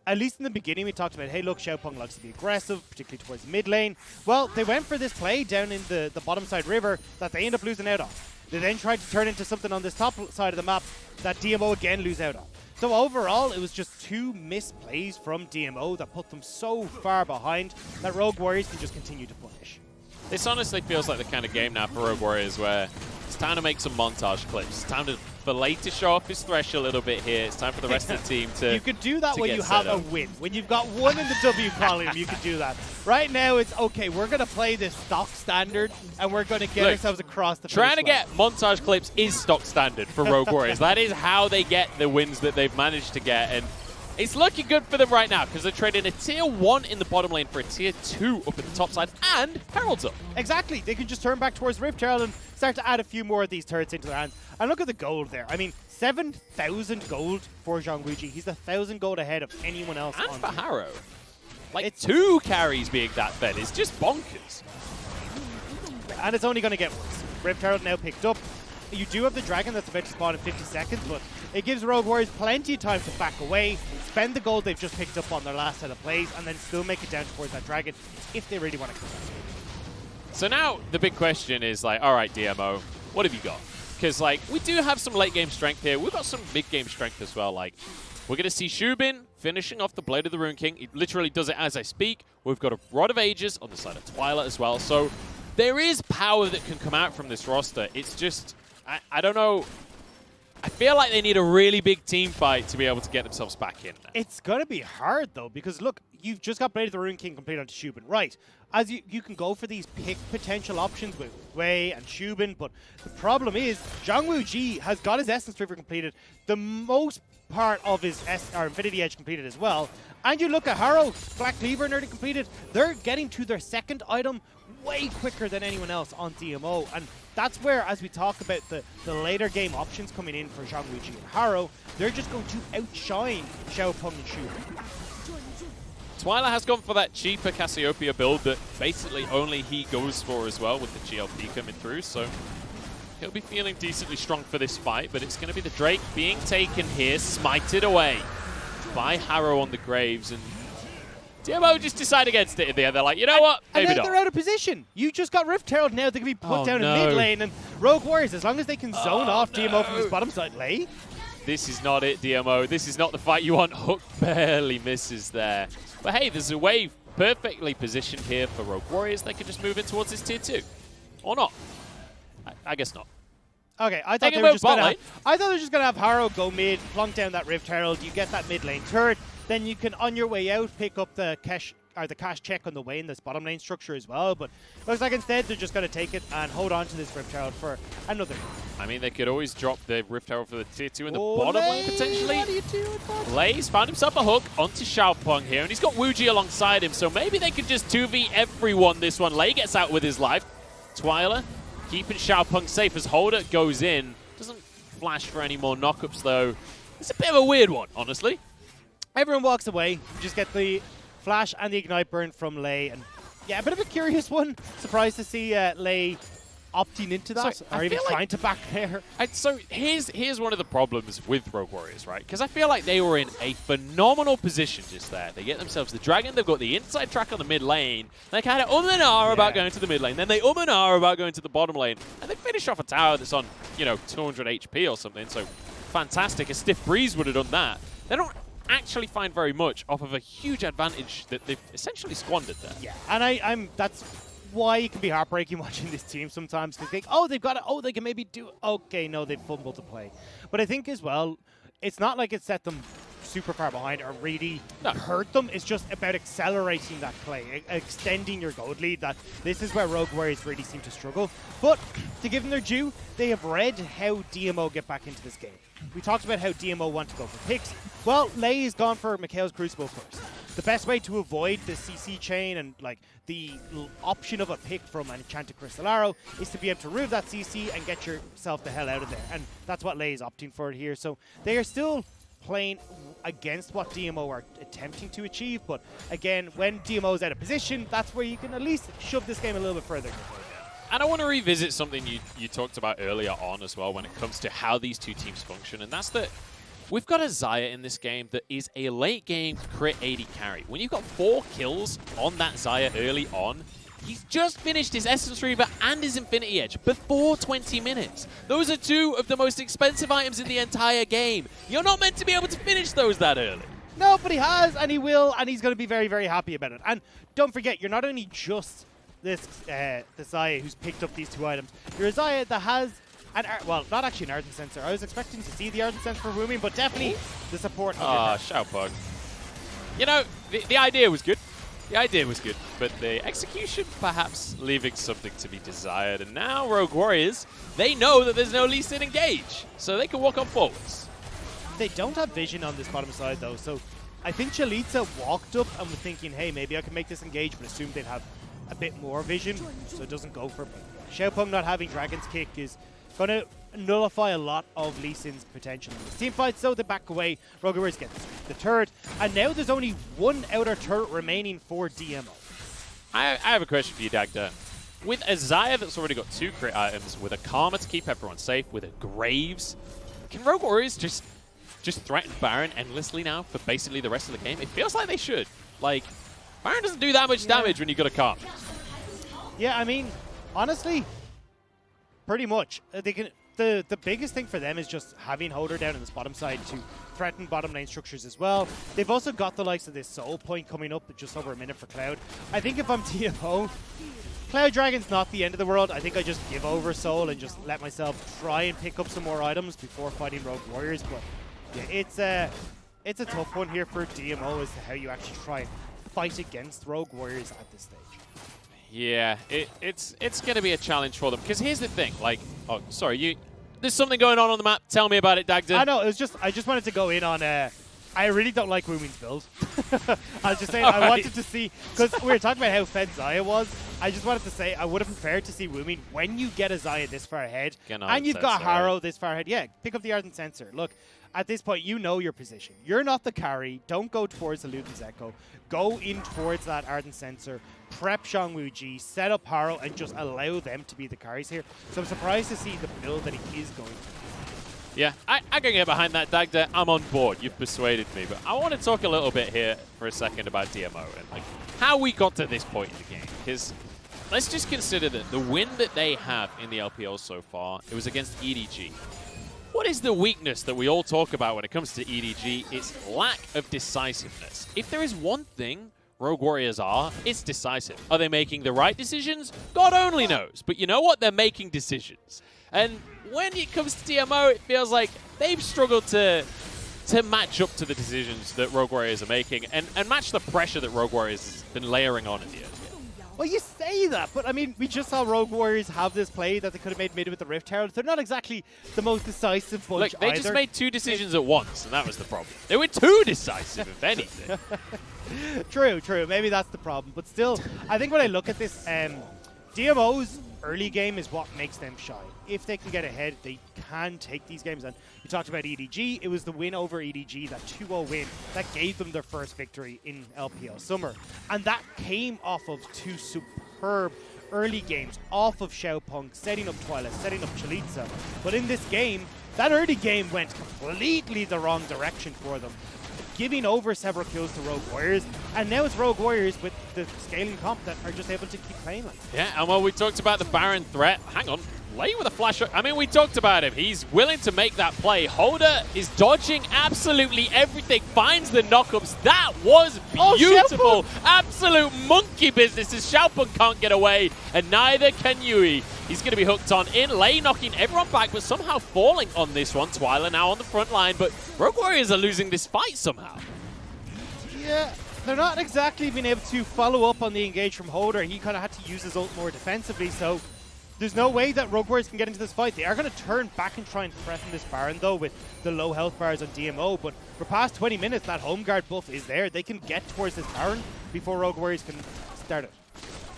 Speaker 1: at least in the beginning we talked about, hey, look, Xiaopeng likes to be aggressive, particularly towards the mid lane. Well, they went for this play down in the bottom side river that they end up losing out on. They then tried to turn into something on this top side of the map that DMO again lose out on. So overall, it was just 2 missed plays from DMO that put them so far behind that Rogue Warriors can just continue to punish.
Speaker 2: This honestly feels like the kind of game now for Rogue Warriors where it's time to make some montage clips. It's time for Lei to show off his Thresh a little bit here. It's time for the rest of the team to
Speaker 1: You could do that when
Speaker 2: get
Speaker 1: you have
Speaker 2: set
Speaker 1: a
Speaker 2: up.
Speaker 1: win. When you've got 1 in the W column, you can do that. Right now, it's okay, we're going to play this stock standard, and we're going to get ourselves across the
Speaker 2: Trying to
Speaker 1: finish
Speaker 2: get montage clips is stock standard for Rogue Warriors. That is how they get the wins that they've managed to get. And it's looking good for them right now because they're trading a tier 1 in the bottom lane for a tier 2 up at the top side, and Herald's up.
Speaker 1: Exactly. They can just turn back towards Rift Herald and start to add a few more of these turrets into their hands. And look at the gold there. I mean, 7,000 gold for ZWuJi. He's 1,000 gold ahead of anyone else.
Speaker 2: And
Speaker 1: on
Speaker 2: for
Speaker 1: team.
Speaker 2: Haro. Like, it's 2 carries being that fed. It's just bonkers.
Speaker 1: And it's only going to get worse. Rift Herald now picked up. You do have the dragon that's about to spawn in 50 seconds, but it gives Rogue Warriors plenty of time to back away, spend the gold they've just picked up on their last set of plays, and then still make it down towards that dragon if they really want to come back.
Speaker 2: So now the big question is like, all right, DMO, what have you got? Because like we do have some late game strength here. We've got some mid game strength as well. Like we're going to see Xubin finishing off the Blade of the Rune King. He literally does it as I speak. We've got a Rod of Ages on the side of Twila as well. So there is power that can come out from this roster. It's just, I don't know. I feel like they need a really big team fight to be able to get themselves back in.
Speaker 1: It's going to be hard, though, because, look, you've just got Blade of the Rune King complete onto Xubin. Right, as you can go for these pick potential options with Wei and Xubin, but the problem is ZWuJi has got his Essence River completed, the most part of his Infinity Edge completed as well. And you look at Haro, Black Cleaver nearly completed. They're getting to their second item way quicker than anyone else on DMO. And that's where, as we talk about the later game options coming in for ZWuJi and Haro, they're just going to outshine Xiaopeng and Xubin.
Speaker 2: Twila has gone for that cheaper Cassiopeia build that basically only he goes for as well with the GLP coming through, so he'll be feeling decently strong for this fight, but it's going to be the Drake being taken here, smited away by Haro on the Graves, and DMO just decide against it in the end. They're like, you know what, maybe
Speaker 1: and now
Speaker 2: not.
Speaker 1: they're out of position. You just got Rift Herald, now they can be put down in mid lane, and Rogue Warriors, as long as they can zone off DMO from his bottom side lane.
Speaker 2: This is not it, DMO. This is not the fight you want. Hook barely misses there. But hey, there's a wave perfectly positioned here for Rogue Warriors. They can just move in towards this tier 2. Or not. I guess not.
Speaker 1: Okay, I thought they were just going to have Haro go mid, plunk down that Rift Herald, you get that mid lane turret, then you can, on your way out, pick up the cash check on the way in this bottom lane structure as well, but looks like instead they're just going to take it and hold on to this Rift Herald for another.
Speaker 2: I mean, they could always drop the Rift Herald for the tier 2 in the bottom lane, potentially.
Speaker 1: What are you doing, boss?
Speaker 2: Lei's found himself a hook onto Xiaopeng here, and he's got WuJi alongside him, so maybe they could just 2v everyone this one. Lei gets out with his life. Twila keeping Xiaopeng safe as Holder goes in. Doesn't flash for any more knockups, though. It's a bit of a weird one, honestly.
Speaker 1: Everyone walks away. You just get the flash and the ignite burn from Lei, and yeah, a bit of a curious one. Surprised to see Lei opting into that,
Speaker 2: So,
Speaker 1: or even trying to back there.
Speaker 2: So here's one of the problems with Rogue Warriors, right? Because I feel like they were in a phenomenal position just there. They get themselves the Dragon, they've got the inside track on the mid lane, they kind of and ah about going to the mid lane, then they and ah about going to the bottom lane, and they finish off a tower that's on, 200 HP or something, so fantastic. A Stiff Breeze would have done that. They don't actually find very much off of a huge advantage that they've essentially squandered there.
Speaker 1: Yeah, and that's why it can be heartbreaking watching this team sometimes, to think, oh, they've got it, oh, they can maybe do it. Okay, no, they've fumbled to play. But I think as well, it's not like it set them super far behind or really hurt them. It's just about accelerating that play, extending your gold lead. That this is where Rogue Warriors really seem to struggle. But to give them their due, they have read how DMO get back into this game. We talked about how DMO want to go for picks. Well, Lei has gone for Mikhail's Crucible first. The best way to avoid the CC chain and like the option of a pick from an Enchanted Crystal Arrow is to be able to remove that CC and get yourself the hell out of there. And that's what Lei is opting for here. So they are still playing against what DMO are attempting to achieve. But again, when DMO is out of position, that's where you can at least shove this game a little bit further.
Speaker 2: And I want to revisit something you talked about earlier on as well when it comes to how these two teams function, and that's that we've got a Xayah in this game that is a late game crit 80 carry. When you've got 4 kills on that Xayah early on, he's just finished his Essence Reaver and his Infinity Edge before 20 minutes. Those are 2 of the most expensive items in the entire game. You're not meant to be able to finish those that early.
Speaker 1: No, but he has, and he will, and he's going to be very, very happy about it. And don't forget, you're not only just this Xayah who's picked up these 2 items. You're a Xayah that has well, not actually an Ardent Sensor. I was expecting to see the Ardent Sensor for Wuming, but definitely the support.
Speaker 2: Ah, Xiaopeng. You know, the idea was good. The idea was good, but the execution perhaps leaving something to be desired. And now Rogue Warriors, they know that there's no Lee Sin engage, so they can walk on forwards.
Speaker 1: They don't have vision on this bottom side, though, so I think Chelizi walked up and was thinking, hey, maybe I can make this engage, but assumed they'd have a bit more vision, so it doesn't go for it. Xiaopeng not having Dragon's Kick is going to nullify a lot of Lee Sin's potential in this team fight, so they back away. Rogue Warriors get the turret, and now there's only 1 outer turret remaining for DMO.
Speaker 2: I have a question for you, Dagda. With a Xayah that's already got 2 crit items, with a Karma to keep everyone safe, with a Graves, can Rogue Warriors just threaten Baron endlessly now for basically the rest of the game? It feels like they should. Like, Baron doesn't do that much damage when you've got a Karma.
Speaker 1: Yeah, I mean, honestly, pretty much. They can. The biggest thing for them is just having Holder down in this bottom side to threaten bottom lane structures as well. They've also got the likes of this Soul Point coming up just over a minute for Cloud. I think if I'm DMO, Cloud Dragon's not the end of the world. I think I just give over Soul and just let myself try and pick up some more items before fighting Rogue Warriors. But yeah, it's a tough one here for DMO as to how you actually try and fight against Rogue Warriors at this stage.
Speaker 2: Yeah, it's going to be a challenge for them. Because here's the thing, like, oh, sorry, there's something going on the map. Tell me about it, Dagda.
Speaker 1: I know, I just wanted to go in on, I really don't like Wuming's build. I was just saying, I wanted to see, because we were talking about how fed Xayah was, I just wanted to say, I would have preferred to see Wuming when you get a Xayah this far ahead, and you've got Haro this far ahead. Yeah, pick up the Ardent Sensor. Look, at this point, you know your position. You're not the carry. Don't go towards the Luden's Echo. Go in towards that Ardent Sensor, prep ZWuJi, set up Haro, and just allow them to be the carries here. So I'm surprised to see the build that he is going to.
Speaker 2: Yeah, I can get behind that, Dagda. I'm on board. You've persuaded me. But I want to talk a little bit here for a second about DMO and like how we got to this point in the game. Because let's just consider that the win that they have in the LPL so far, it was against EDG. What is the weakness that we all talk about when it comes to EDG? It's lack of decisiveness. If there is one thing Rogue Warriors are, it's decisive. Are they making the right decisions? God only knows. But you know what? They're making decisions. And when it comes to DMO, it feels like they've struggled to match up to the decisions that Rogue Warriors are making and match the pressure that Rogue Warriors has been layering on at the end.
Speaker 1: Well, you say that, but I mean, we just saw Rogue Warriors have this play that they could have made mid with the Rift Herald. They're not exactly the most decisive bunch.
Speaker 2: Look, they just made 2 decisions at once, and that was the problem. They were too decisive, if anything.
Speaker 1: True. Maybe that's the problem. But still, I think when I look at this, DMO's early game is what makes them shine. If they can get ahead, they can take these games. And you talked about EDG. It was the win over EDG, that 2-0 win, that gave them their first victory in LPL Summer. And that came off of 2 superb early games, off of Xiaopeng, setting up Twila, setting up Chelizi. But in this game, that early game went completely the wrong direction for them, giving over several kills to Rogue Warriors, and now it's Rogue Warriors with the scaling comp that are just able to keep playing like that.
Speaker 2: Yeah, and while we talked about the Baron threat, hang on, Lei with a flash. I mean, we talked about him. He's willing to make that play. Holder is dodging absolutely everything, finds the knockups. That was beautiful. Absolute monkey business as Xiaopeng can't get away, and neither can Yui. He's going to be hooked on in lane, knocking everyone back, but somehow falling on this one. Twila now on the front line, but Rogue Warriors are losing this fight somehow.
Speaker 1: Yeah, they're not exactly being able to follow up on the engage from Holder. He kind of had to use his ult more defensively, so there's no way that Rogue Warriors can get into this fight. They are going to turn back and try and threaten this Baron, though, with the low health bars on DMO. But for past 20 minutes, that home guard buff is there. They can get towards this Baron before Rogue Warriors can start it.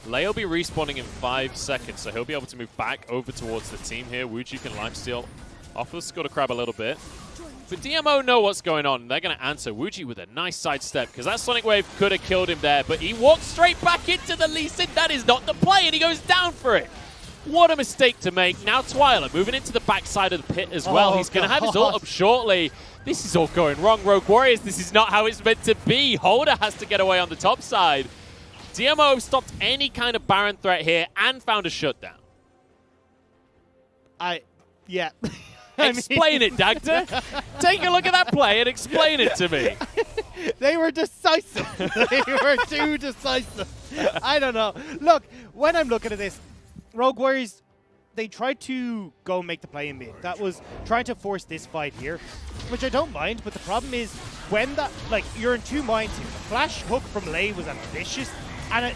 Speaker 2: Lei will be respawning in 5 seconds, so he'll be able to move back over towards the team here. WuJi can lifesteal off of Scuttle Crab a little bit. But DMO know what's going on. They're going to answer WuJi with a nice sidestep, because that Sonic Wave could have killed him there, but he walks straight back into the Lee Sin. That is not the play, and he goes down for it. What a mistake to make. Now Twila moving into the backside of the pit as well.
Speaker 1: Oh,
Speaker 2: he's going to have his ult up shortly. This is all going wrong, Rogue Warriors. This is not how it's meant to be. Holder has to get away on the top side. DMO stopped any kind of Baron threat here and found a shutdown.
Speaker 1: Yeah.
Speaker 2: Explain it, Dagda. Take a look at that play and explain it to me.
Speaker 1: They were decisive. They were too decisive. I don't know. Look, when I'm looking at this, Rogue Warriors, they tried to go make the play in mid. That was trying to force this fight here, which I don't mind, but the problem is when that, like, you're in two minds here. The flash hook from Lei was ambitious, and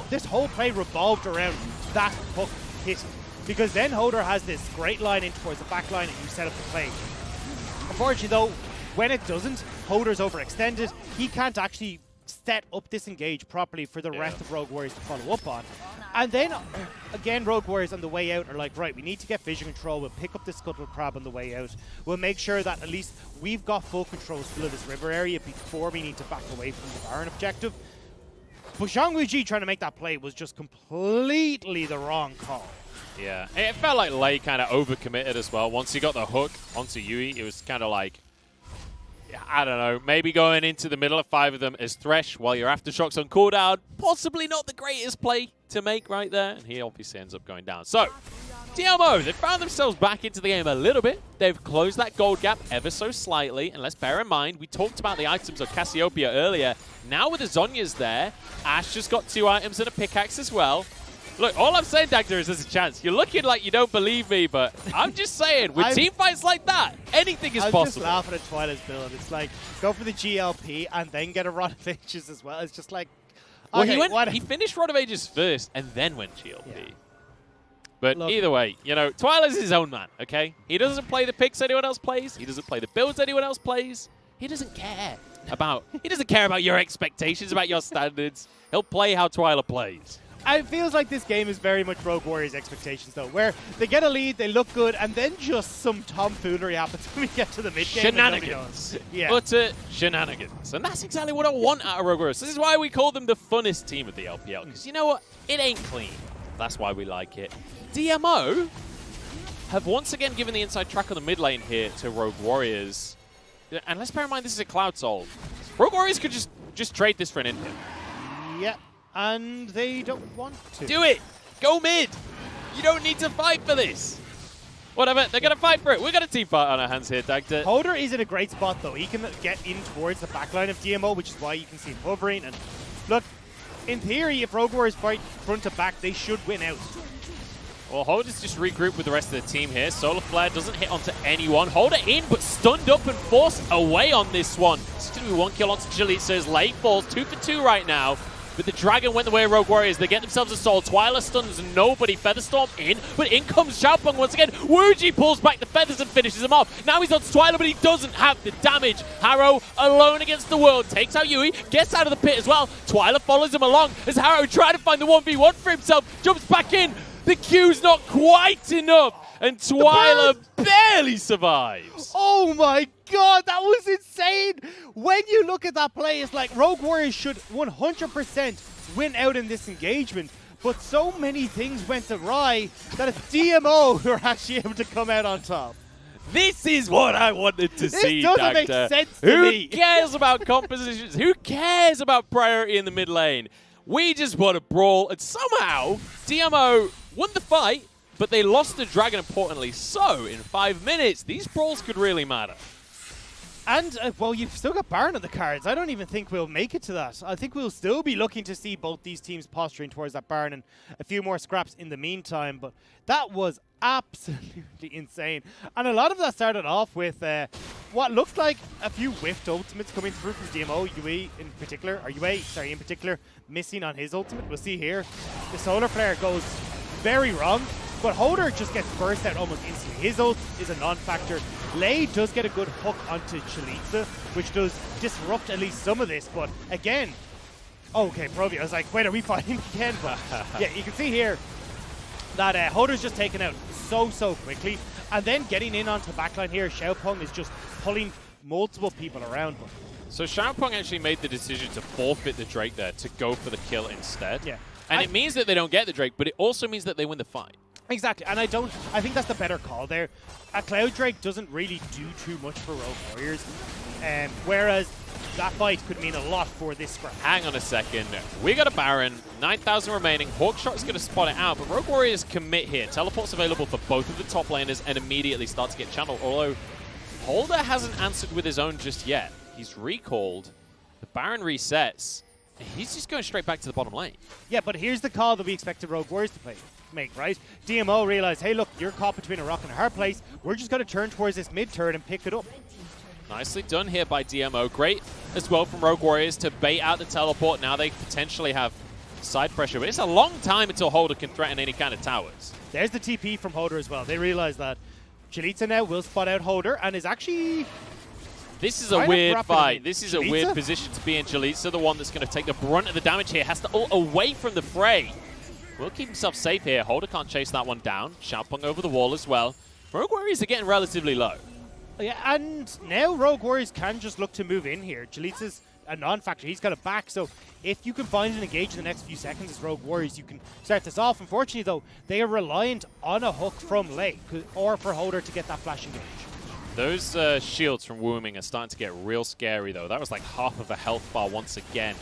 Speaker 1: this whole play revolved around that hook hit. Because then Holder has this great line in towards the back line and you set up the play. Unfortunately though, when it doesn't, Holder's overextended. He can't actually set up this engage properly for the rest of Rogue Warriors to follow up on. And then, again, Rogue Warriors on the way out are like, right, we need to get vision control. We'll pick up the Scuttle Crab on the way out. We'll make sure that at least we've got full control still of this river area before we need to back away from the Baron objective. But ZWuJi trying to make that play was just completely the wrong call.
Speaker 2: Yeah, it felt like Lei kind of overcommitted as well. Once he got the hook onto Yui, it was kind of like, I don't know, maybe going into the middle of 5 of them as Thresh while your Aftershocks on cooldown. Possibly not the greatest play to make right there, and he obviously ends up going down. So, DMO, they found themselves back into the game a little bit. They've closed that gold gap ever so slightly, and let's bear in mind, we talked about the items of Cassiopeia earlier. Now with the Zhonya's there, Ashe just got 2 items and a pickaxe as well. Look, all I'm saying, Dagda, is there's a chance. You're looking like you don't believe me, but I'm just saying, with team fights like that, anything is possible. I'm just
Speaker 1: laughing at Twila's build. It's like, go for the GLP and then get a Rod of Ages as well. It's just like, okay,
Speaker 2: well, he finished Rod of Ages first and then went GLP. Yeah. But look, either way, you know, Twila's his own man, okay? He doesn't play the picks anyone else plays. He doesn't play the builds anyone else plays. He doesn't care about your expectations, about your standards. He'll play how Twila plays.
Speaker 1: It feels like this game is very much Rogue Warriors' expectations, though, where they get a lead, they look good, and then just some tomfoolery happens when we get to the mid-game.
Speaker 2: Shenanigans. Yeah. Utter shenanigans. And that's exactly what I want out of Rogue Warriors. This is why we call them the funnest team of the LPL, because you know what? It ain't clean. That's why we like it. DMO have once again given the inside track on the mid lane here to Rogue Warriors. And let's bear in mind, this is a Cloud Soul. Rogue Warriors could just trade this for an Indian.
Speaker 1: Yeah. And they don't want to.
Speaker 2: Do it! Go mid! You don't need to fight for this! Whatever, they're going to fight for it. We've got a team fight on our hands here, Dagda.
Speaker 1: Holder is in a great spot, though. He can get in towards the backline of DMO, which is why you can see him hovering. And look, in theory, if Rogue Warriors fight front to back, they should win out.
Speaker 2: Well, Holder's just regrouped with the rest of the team here. Solar Flare doesn't hit onto anyone. Holder in, but stunned up and forced away on this one. It's going to be 1 kill onto Chelizi. His late falls 2 for 2 right now. But the Dragon went the way of Rogue Warriors. They get themselves a soul. Twila stuns nobody. Featherstorm in, but in comes Xiaopeng once again. WuJi pulls back the feathers and finishes him off. Now he's on Twila, but he doesn't have the damage. Haro alone against the world. Takes out Yui, gets out of the pit as well. Twila follows him along as Haro trying to find the 1v1 for himself. Jumps back in. The Q's not quite enough. And Twila barely survives.
Speaker 1: Oh my god, that was insane! When you look at that play, it's like Rogue Warriors should 100% win out in this engagement. But so many things went awry that it's DMO who are actually able to come out on top.
Speaker 2: This is what I wanted to see,
Speaker 1: This doesn't make sense to me.
Speaker 2: Who cares about compositions? Who cares about priority in the mid lane? We just want to brawl, and somehow DMO won the fight. But they lost the Dragon, importantly. So, in 5 minutes, these brawls could really matter.
Speaker 1: And, well, you've still got Baron on the cards. I don't even think we'll make it to that. I think we'll still be looking to see both these teams posturing towards that Baron and a few more scraps in the meantime. But that was absolutely insane. And a lot of that started off with what looked like a few whiffed ultimates coming through from DMO, UA in particular, in particular, missing on his ultimate. We'll see here. The Solar Flare goes very wrong. But Holder just gets burst out almost instantly. His ult is a non-factor. Lei does get a good hook onto Chelizi, which does disrupt at least some of this. But again, okay, Provia. I was like, wait, are we fighting again? But yeah, you can see here that Holder's just taken out so quickly. And then getting in onto backline here, Xiaopeng is just pulling multiple people around.
Speaker 2: So Xiaopeng actually made the decision to forfeit the Drake there to go for the kill instead.
Speaker 1: Yeah.
Speaker 2: And it means that they don't get the Drake, but it also means that they win the fight.
Speaker 1: Exactly, and I think that's the better call there. A Cloud Drake doesn't really do too much for Rogue Warriors, whereas that fight could mean a lot for this scrap.
Speaker 2: Hang on a second. We got a Baron, 9,000 remaining. Hawkshot's going to spot it out, but Rogue Warriors commit here. Teleport's available for both of the top laners and immediately start to get channeled, although Holder hasn't answered with his own just yet. He's recalled, the Baron resets, and he's just going straight back to the bottom lane.
Speaker 1: Yeah, but here's the call that we expected Rogue Warriors to make, right? DMO realized, hey, look, you're caught between a rock and a hard place. We're just going to turn towards this mid turn and pick it up.
Speaker 2: Nicely done here by DMO. Great as well from Rogue Warriors to bait out the teleport. Now they potentially have side pressure, but it's a long time until Holder can threaten any kind of towers.
Speaker 1: There's the TP from Holder as well. They realize that Chelizi now will spot out Holder and is actually...
Speaker 2: This is a weird fight. This is a weird position to be in. Chelizi, the one that's going to take the brunt of the damage here, has to ult away from the fray. Will keep himself safe here. Holder can't chase that one down. Xiaopeng over the wall as well. Rogue Warriors are getting relatively low.
Speaker 1: Yeah, and now Rogue Warriors can just look to move in here. Chelizi's a non-factor. He's got a back, so if you can find an engage in the next few seconds as Rogue Warriors, you can start this off. Unfortunately, though, they are reliant on a hook from Lei or for Holder to get that flash engage.
Speaker 2: Those shields from Wuming are starting to get real scary, though. That was like half of a health bar once again.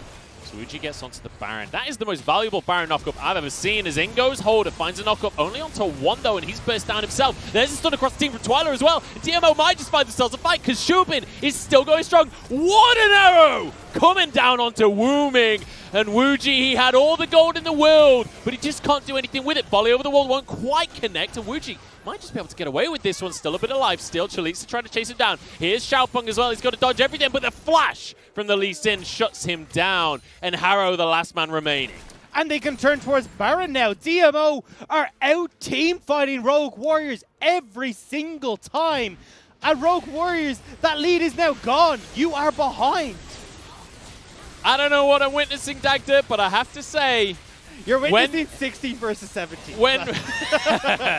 Speaker 2: ZWuJi gets onto the Baron. That is the most valuable Baron knockup I've ever seen, as in goes Holder, finds a knockup only onto one, though, and he's burst down himself. There's a stun across the team from Twila as well. DMO might just find themselves a fight, because xubin is still going strong. What an arrow! Coming down onto Wuming. And ZWuJi, he had all the gold in the world, but he just can't do anything with it. Volley over the wall won't quite connect, and ZWuJi might just be able to get away with this one. Still a bit of life still. Chelizi trying to chase him down. Here's Xiaopeng as well. He's got to dodge everything, but the flash from the Lee Sin shuts him down. And Haro, the last man remaining.
Speaker 1: And they can turn towards Baron now. DMO are out team fighting Rogue Warriors every single time. And Rogue Warriors, that lead is now gone. You are behind.
Speaker 2: I don't know what I'm witnessing, Dagda, but I have to say...
Speaker 1: You're witnessing 16 versus 17.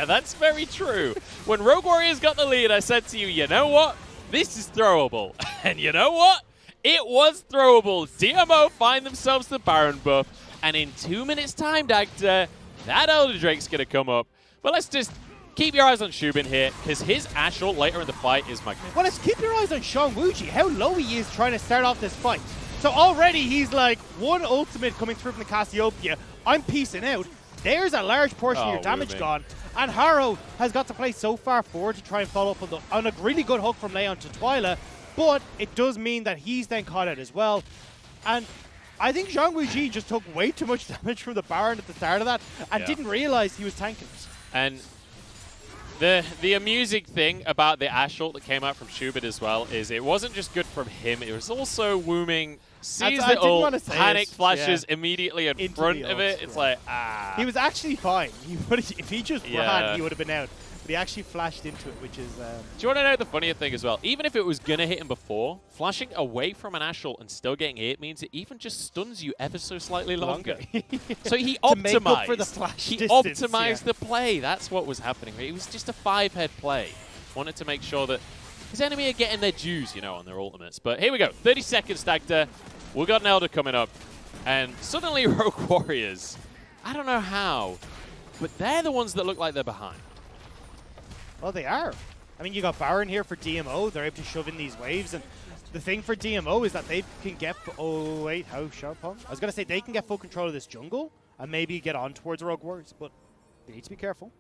Speaker 2: That's very true. When Rogue Warriors got the lead, I said to you, you know what? This is throwable. And you know what? It was throwable. DMO find themselves the Baron buff. And in 2 minutes' time, Dagda, that Elder Drake's going to come up. But let's just keep your eyes on xubin here, because his Ashe ult later in the fight is magnificent.
Speaker 1: Well, let's keep your eyes on ZWuJi, how low he is trying to start off this fight. So already he's like one ultimate coming through from the Cassiopeia. I'm peacing out. There's a large portion of your damage gone. And Haro has got to play so far forward to try and follow up on a really good hook from Leona to Twila. But it does mean that he's then caught out as well. And I think ZWuJi just took way too much damage from the Baron at the start of that and didn't realize he was tanking it.
Speaker 2: And the amusing thing about the Ashe ult that came out from xubin as well is it wasn't just good from him, it was also Wuming sees the ult, panic flashes immediately in front of it. It's like, ah.
Speaker 1: He was actually fine. If he just ran, he would have been out. But he actually flashed into it, which is... Do
Speaker 2: you want to know the funnier thing as well? Even if it was going to hit him before, flashing away from an Ashe ult and still getting hit means it even just stuns you ever so slightly longer. So he optimized.
Speaker 1: For the flash
Speaker 2: he
Speaker 1: distance,
Speaker 2: optimized the play. That's what was happening. It was just a 5-head play. Wanted to make sure that his enemy are getting their dues, you know, on their ultimates. But here we go. 30 seconds, Dagda. We've got an Elder coming up. And suddenly Rogue Warriors, I don't know how, but they're the ones that look like they're behind.
Speaker 1: Well, they are. I mean, you got Baron here for DMO. They're able to shove in these waves. And the thing for DMO is that they can get... Oh, wait. How Xiaopeng? I was going to say they can get full control of this jungle and maybe get on towards Rogue Warriors. But they need to be careful.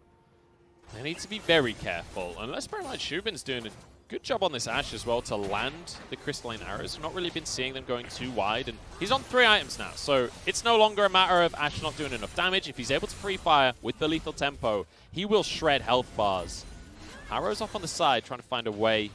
Speaker 2: They need to be very careful. And let's bear in mind, xubin's doing Good job on this Ashe as well to land the crystalline arrows. We've not really been seeing them going too wide, and he's on 3 items now, so it's no longer a matter of Ashe not doing enough damage. If he's able to free fire with the lethal tempo, he will shred health bars. Haro's off on the side trying to find a way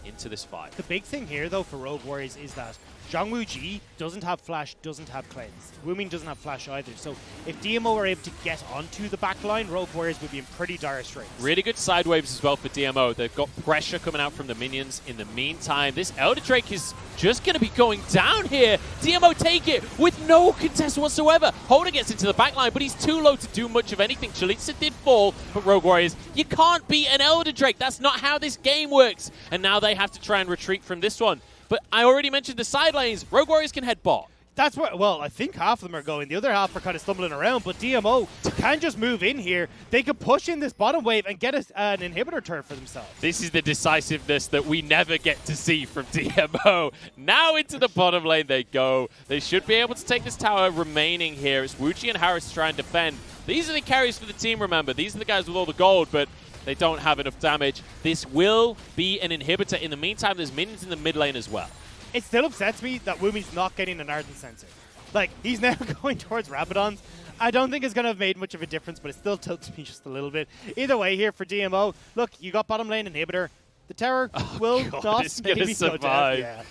Speaker 2: into this fight.
Speaker 1: The big thing here, though, for Rogue Warriors is that ZWuJi doesn't have Flash, doesn't have Cleanse. Wuming doesn't have Flash either. So if DMO are able to get onto the back line, Rogue Warriors would be in pretty dire straits.
Speaker 2: Really good side waves as well for DMO. They've got pressure coming out from the minions. In the meantime, this Elder Drake is just going to be going down here. DMO take it with no contest whatsoever. Holder gets into the back line, but he's too low to do much of anything. Chelizi did fall, but Rogue Warriors, you can't beat an Elder Drake. That's not how this game works. And now they have to try and retreat from this one. But I already mentioned the side lanes. Rogue Warriors can head bot.
Speaker 1: That's where, well, I think half of them are going. The other half are kind of stumbling around, but DMO can just move in here. They can push in this bottom wave and get an inhibitor turn for themselves.
Speaker 2: This is the decisiveness that we never get to see from DMO. Now into the bottom lane they go. They should be able to take this tower remaining here. It's ZWuJi and Harris to try and defend. These are the carries for the team, remember. These are the guys with all the gold, but they don't have enough damage. This will be an inhibitor. In the meantime, there's minions in the mid lane as well.
Speaker 1: It still upsets me that Wuming's not getting an Ardent Sensor. Like, he's now going towards Rabadons. I don't think it's going to have made much of a difference, but it still tilts me just a little bit. Either way here for DMO, look, you got bottom lane inhibitor. The tower will not maybe go down. Yeah.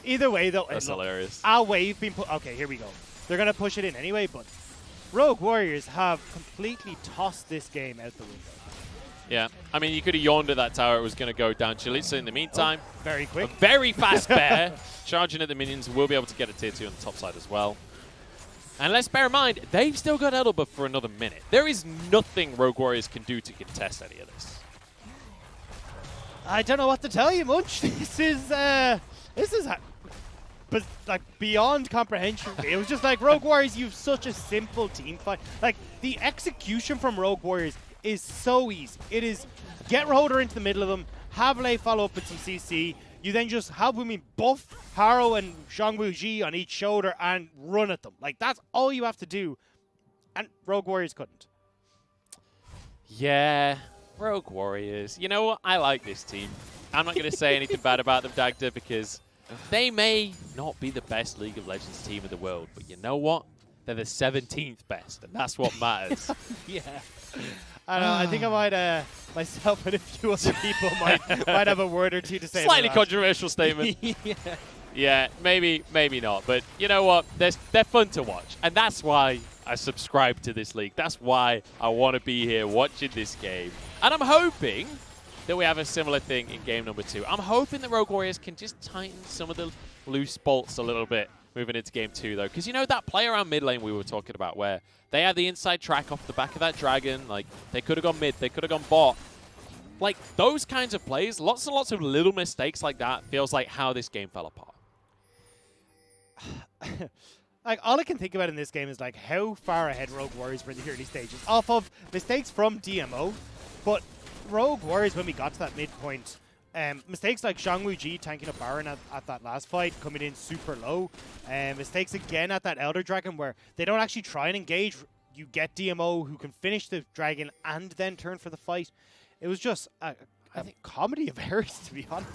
Speaker 1: Either way, though.
Speaker 2: That's hilarious.
Speaker 1: Our wave being put. Okay, here we go. They're going to push it in anyway, but Rogue Warriors have completely tossed this game out the window.
Speaker 2: Yeah, I mean, you could have yawned at that tower. It was going to go down. Chelizi, in the meantime,
Speaker 1: very quick.
Speaker 2: A very fast bear. Charging at the minions. Will be able to get a tier 2 on the top side as well. And let's bear in mind, they've still got Elder Buff for another minute. There is nothing Rogue Warriors can do to contest any of this.
Speaker 1: I don't know what to tell you, Munch. This is but like beyond comprehension. It was just like, Rogue Warriors, you have such a simple team fight. Like, the execution from Rogue Warriors is so easy. It is get Roder into the middle of them, have Lei follow up with some CC, you then just have Wuming buff Haro and ZWuJi on each shoulder and run at them. Like, that's all you have to do. And Rogue Warriors couldn't.
Speaker 2: Yeah, Rogue Warriors. You know what? I like this team. I'm not going to say anything bad about them, Dagda, because they may not be the best League of Legends team in the world, but you know what? They're the 17th best, and that's what matters.
Speaker 1: Yeah. I don't know, I think I might, myself and a few other people might have a word or two to say.
Speaker 2: Slightly controversial statement.
Speaker 1: Yeah.
Speaker 2: Yeah, maybe not. But you know what? They're fun to watch. And that's why I subscribe to this league. That's why I want to be here watching this game. And I'm hoping that we have a similar thing in game number 2. I'm hoping that Rogue Warriors can just tighten some of the loose bolts a little bit moving into game 2, though. Because you know that play around mid lane we were talking about where they had the inside track off the back of that dragon. Like, they could have gone mid. They could have gone bot. Like, those kinds of plays, lots and lots of little mistakes like that feels like how this game fell apart.
Speaker 1: Like, all I can think about in this game is, like, how far ahead Rogue Warriors were in the early stages. Off of mistakes from DMO, but Rogue Warriors, when we got to that midpoint, mistakes like ZWuJi tanking up Baron at that last fight, coming in super low. Mistakes again at that Elder Dragon where they don't actually try and engage. You get DMO who can finish the dragon and then turn for the fight. It was just, I think, comedy of errors, to be honest.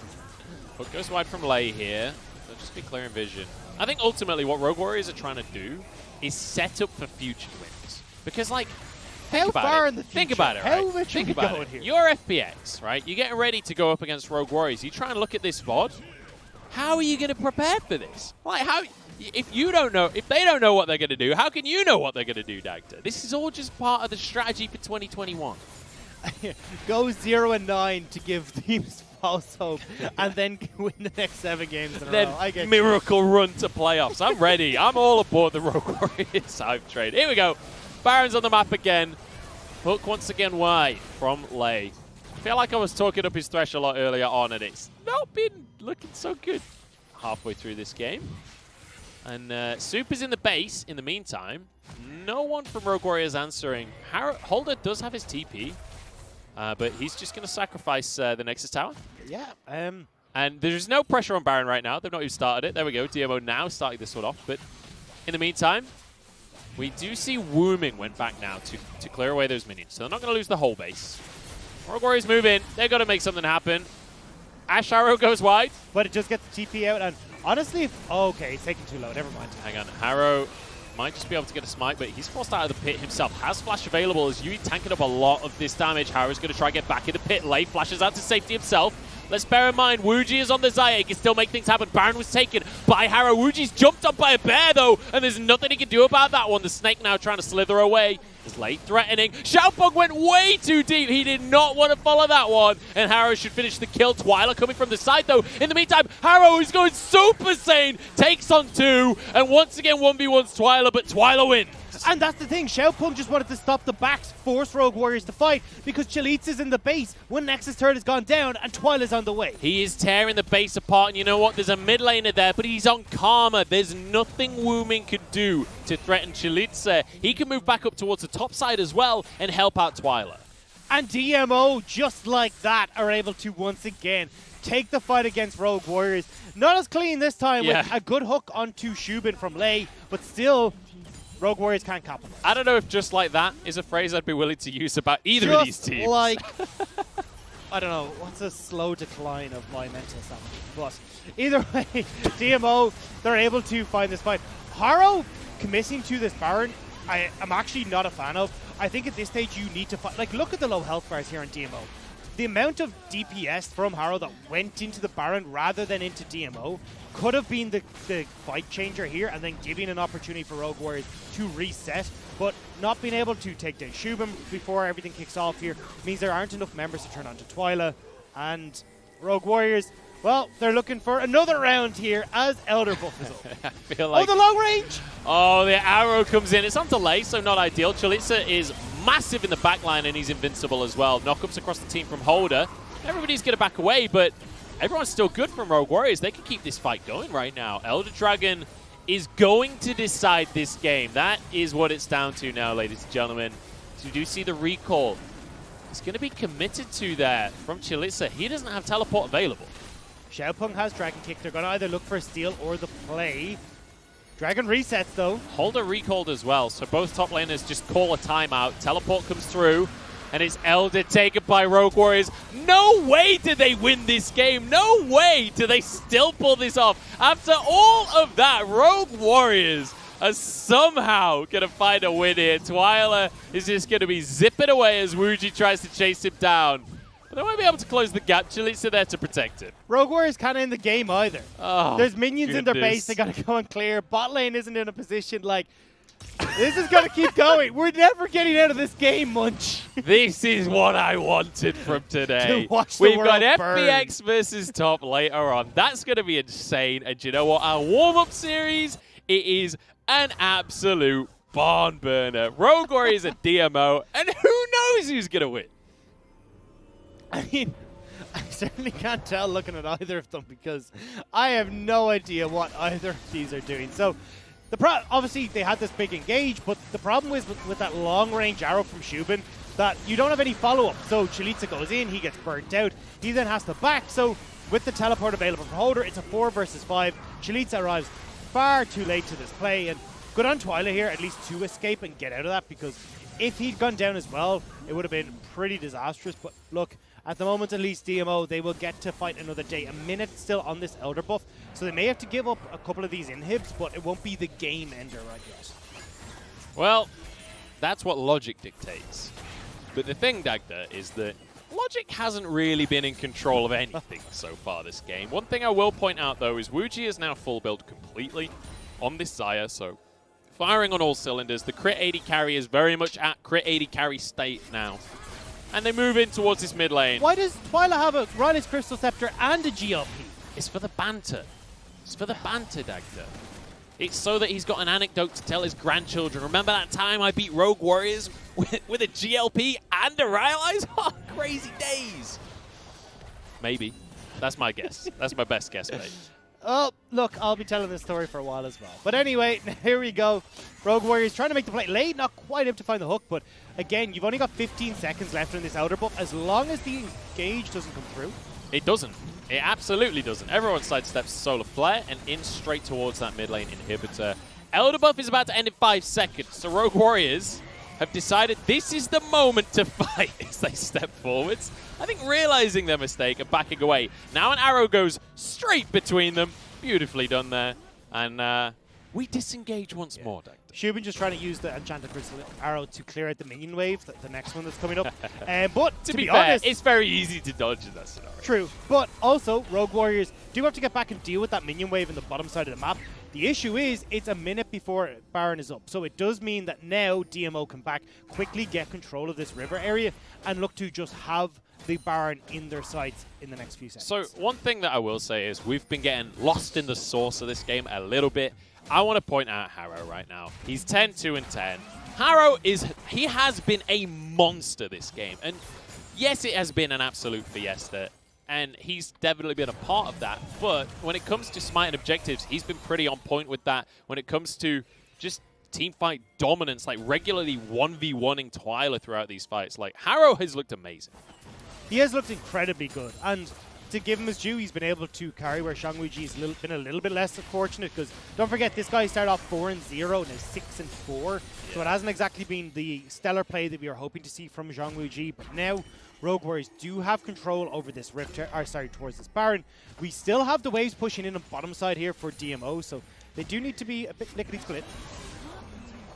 Speaker 2: Hook goes wide from Lei here. They'll just be clearing vision. I think ultimately what Rogue Warriors are trying to do is set up for future wins. Because, like,
Speaker 1: How far in the future?
Speaker 2: Think about it,
Speaker 1: How
Speaker 2: right?
Speaker 1: much
Speaker 2: Think
Speaker 1: are we
Speaker 2: about
Speaker 1: going
Speaker 2: it.
Speaker 1: here?
Speaker 2: You're FPX, right? You're getting ready to go up against Rogue Warriors. You try and look at this VOD. How are you going to prepare for this? Like, how? If you don't know, if they don't know what they're going to do, how can you know what they're going to do, Dagda? This is all just part of the strategy for 2021.
Speaker 1: Go 0-9 to give teams false hope, and then win the next 7 games in a row. I get
Speaker 2: miracle run to playoffs. I'm ready. I'm all aboard the Rogue Warriors hype train. Here we go. Baron's on the map again. Hook once again wide from Lei. I feel like I was talking up his Thresh a lot earlier on, and it's not been looking so good halfway through this game. And Super's in the base in the meantime. No one from Rogue Warriors answering. Holder does have his TP, but he's just going to sacrifice the Nexus Tower.
Speaker 1: Yeah.
Speaker 2: And there's no pressure on Baron right now. They've not even started it. There we go. DMO now starting this one off. But in the meantime, we do see Wuming went back now to clear away those minions. So they're not going to lose the whole base. Rogue Warriors move in. They've got to make something happen. Ashe Haro goes wide.
Speaker 1: But it just gets the TP out, and honestly, okay, it's taking too low, never mind.
Speaker 2: Hang on, Haro might just be able to get a smite, but he's forced out of the pit himself. Has flash available as ZWuJi tanking up a lot of this damage. Haro's going to try and get back in the pit lane. Flashes out to safety himself. Let's bear in mind, ZWuJi is on the Xayah. He can still make things happen. Baron was taken by Haro. ZWuJi's jumped up by a bear, though, and there's nothing he can do about that one. The snake now trying to slither away. Is late threatening. Xiaopeng went way too deep. He did not want to follow that one, and Haro should finish the kill. Twila coming from the side, though. In the meantime, Haro is going Super Saiyan, takes on 2, and once again 1v1's Twila, but Twila wins.
Speaker 1: And that's the thing, Xiaopeng just wanted to stop the backs, force Rogue Warriors to fight, because Chelizi's in the base when Nexus turret has gone down and Twila's on the way.
Speaker 2: He is tearing the base apart, and you know what? There's a mid laner there, but he's on Karma. There's nothing Wuming could do to threaten Chelizi. He can move back up towards the top side as well and help out Twila.
Speaker 1: And DMO, just like that, are able to once again take the fight against Rogue Warriors. Not as clean this time with a good hook onto Xubin from Lei, but still, Rogue Warriors can't capitalize.
Speaker 2: I don't know if just like that is a phrase I'd be willing to use about either of these teams.
Speaker 1: Like, I don't know, what's a slow decline of my mental stamina? But either way, DMO, they're able to find this fight. Haro committing to this Baron, I'm actually not a fan of. I think at this stage you need to fight. Like, look at the low health bars here on DMO. The amount of DPS from Haro that went into the Baron rather than into DMO could have been the fight changer here, and then giving an opportunity for Rogue Warriors to reset. But not being able to take down Xubin before everything kicks off here means there aren't enough members to turn on to Twila. And Rogue Warriors, well, they're looking for another round here as Elder Buff is over.
Speaker 2: I feel like...
Speaker 1: Oh, the long range!
Speaker 2: Oh, the arrow comes in. It's on delay, so not ideal. Chelizi is massive in the backline, and he's invincible as well. Knockups across the team from Holder. Everybody's going to back away, but everyone's still good from Rogue Warriors. They can keep this fight going right now. Elder Dragon is going to decide this game. That is what it's down to now, ladies and gentlemen. So you do see the recall. It's going to be committed to there from Chelizi. He doesn't have teleport available.
Speaker 1: Xiaopeng has Dragon Kick. They're going to either look for a steal or the play. Dragon resets, though.
Speaker 2: Holder recalled as well, so both top laners just call a timeout. Teleport comes through, and it's Elder taken by Rogue Warriors. No way do they win this game. No way do they still pull this off. After all of that, Rogue Warriors are somehow going to find a win here. Twila is just going to be zipping away as ZWuJi tries to chase him down. But they won't be able to close the gap. Chelizi there to protect it.
Speaker 1: Rogue Warriors kind of in the game either.
Speaker 2: Oh,
Speaker 1: there's minions in their base. They got to go and clear. Bot lane isn't in a position like... This is going to keep going. We're never getting out of this game, Munch.
Speaker 2: This is what I wanted from today.
Speaker 1: Watch the
Speaker 2: We've
Speaker 1: world
Speaker 2: got
Speaker 1: burn.
Speaker 2: FBX versus top later on. That's going to be insane. And you know what? Our warm-up series, it is an absolute barn burner. Rogue Warriors and DMO. And who knows who's going to win?
Speaker 1: I mean, I certainly can't tell looking at either of them because I have no idea what either of these are doing. So, obviously, they had this big engage, but the problem is with that long-range arrow from Xubin that you don't have any follow-up. So, Chelizi goes in, he gets burnt out, he then has to back. So, with the teleport available for Holder, it's a 4 versus 5. Chelizi arrives far too late to this play, and good on Twila here, at least to escape and get out of that, because if he'd gone down as well, it would have been pretty disastrous. But look, at the moment, at least DMO, they will get to fight another day. A minute still on this Elder buff, so they may have to give up a couple of these inhibs, but it won't be the game ender right yet.
Speaker 2: Well, that's what logic dictates. But the thing, Dagda, is that logic hasn't really been in control of anything so far this game. One thing I will point out, though, is ZWuJi is now full build completely on this Xayah, so firing on all cylinders. The crit 80 carry is very much at crit 80 carry state now. And they move in towards this mid lane.
Speaker 1: Why does Twila have a Riley's Crystal Scepter and a GLP?
Speaker 2: It's for the banter. It's for the banter, Dagda. It's so that he's got an anecdote to tell his grandchildren. Remember that time I beat Rogue Warriors with a GLP and a Riley's? Oh, crazy days. Maybe. That's my guess. That's my best guess, mate.
Speaker 1: Oh, look, I'll be telling this story for a while as well. But anyway, here we go. Rogue Warriors trying to make the play late, not quite able to find the hook, but again, you've only got 15 seconds left in this Elder buff. As long as the engage doesn't come through.
Speaker 2: It doesn't. It absolutely doesn't. Everyone sidesteps Solar Flare and in straight towards that mid lane inhibitor. Elder buff is about to end in 5 seconds, so Rogue Warriors have decided this is the moment to fight as they step forwards. I think realizing their mistake and backing away. Now an arrow goes straight between them. Beautifully done there. And we disengage once more, Doctor.
Speaker 1: Xubin just trying to use the Enchanted Crystal Arrow to clear out the minion wave, the next one that's coming up. But to be
Speaker 2: fair,
Speaker 1: honest,
Speaker 2: it's very easy to dodge in that scenario.
Speaker 1: True, but also Rogue Warriors do have to get back and deal with that minion wave in the bottom side of the map. The issue is it's a minute before Baron is up, so it does mean that now DMO can back quickly get control of this river area and look to just have the Baron in their sights in the next few seconds.
Speaker 2: So one thing that I will say is we've been getting lost in the source of this game a little bit. I want to point out Haro right now. He's 10-2-10. Haro he has been a monster this game. And yes, it has been an absolute fiesta. And he's definitely been a part of that. But when it comes to smite and objectives, he's been pretty on point with that. When it comes to just teamfight dominance, like regularly 1v1ing Twila throughout these fights, like Haro has looked amazing.
Speaker 1: He has looked incredibly good. And to give him his due, he's been able to carry where ZWuJi has been a little bit less fortunate, because don't forget, this guy started off 4-0 and is 6-4. So it hasn't exactly been the stellar play that we were hoping to see from ZWuJi. But now Rogue Warriors do have control over this rift, towards this Baron. We still have the waves pushing in on bottom side here for DMO, so they do need to be a bit lickety-split.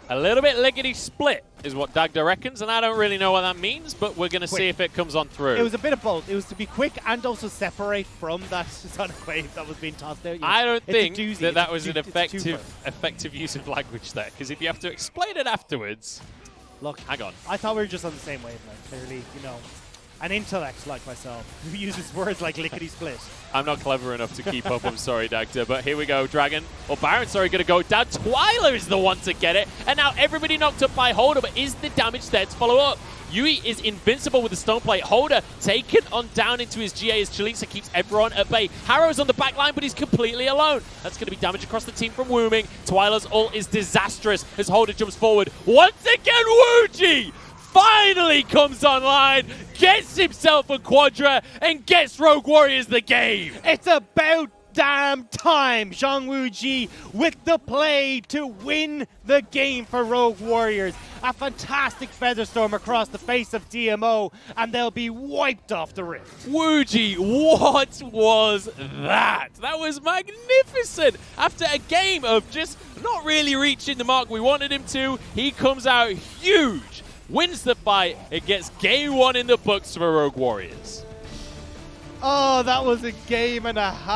Speaker 2: A little bit lickety-split is what Dagda reckons, and I don't really know what that means, but we're going to see if it comes on through.
Speaker 1: It was a bit of both. It was to be quick and also separate from that sonic wave that was being tossed out.
Speaker 2: I don't think that was an effective use of language there, because if you have to explain it afterwards...
Speaker 1: Look,
Speaker 2: hang on.
Speaker 1: I thought we were just on the same wavelength, clearly, you know. An intellect like myself who uses words like lickety-split.
Speaker 2: I'm not clever enough to keep up, I'm sorry, Dagda, but here we go, Dragon. Or Baron, sorry, going to go down. Twila is the one to get it, and now everybody knocked up by Holder, but is the damage there to follow up? Yui is invincible with the stone plate. Holder taken on down into his GA as Chelizi keeps everyone at bay. Haro's on the back line, but he's completely alone. That's going to be damage across the team from Wuming. Twila's ult is disastrous as Holder jumps forward. Once again, ZWuJi finally comes online, gets himself a quadra, and gets Rogue Warriors the game.
Speaker 1: It's about damn time. ZWuJi with the play to win the game for Rogue Warriors. A fantastic featherstorm across the face of DMO, and they'll be wiped off the rift.
Speaker 2: ZWuJi, what was that? That was magnificent. After a game of just not really reaching the mark we wanted him to, he comes out huge. Wins the fight, it gets game one in the books for Rogue Warriors.
Speaker 1: Oh, that was a game and a half.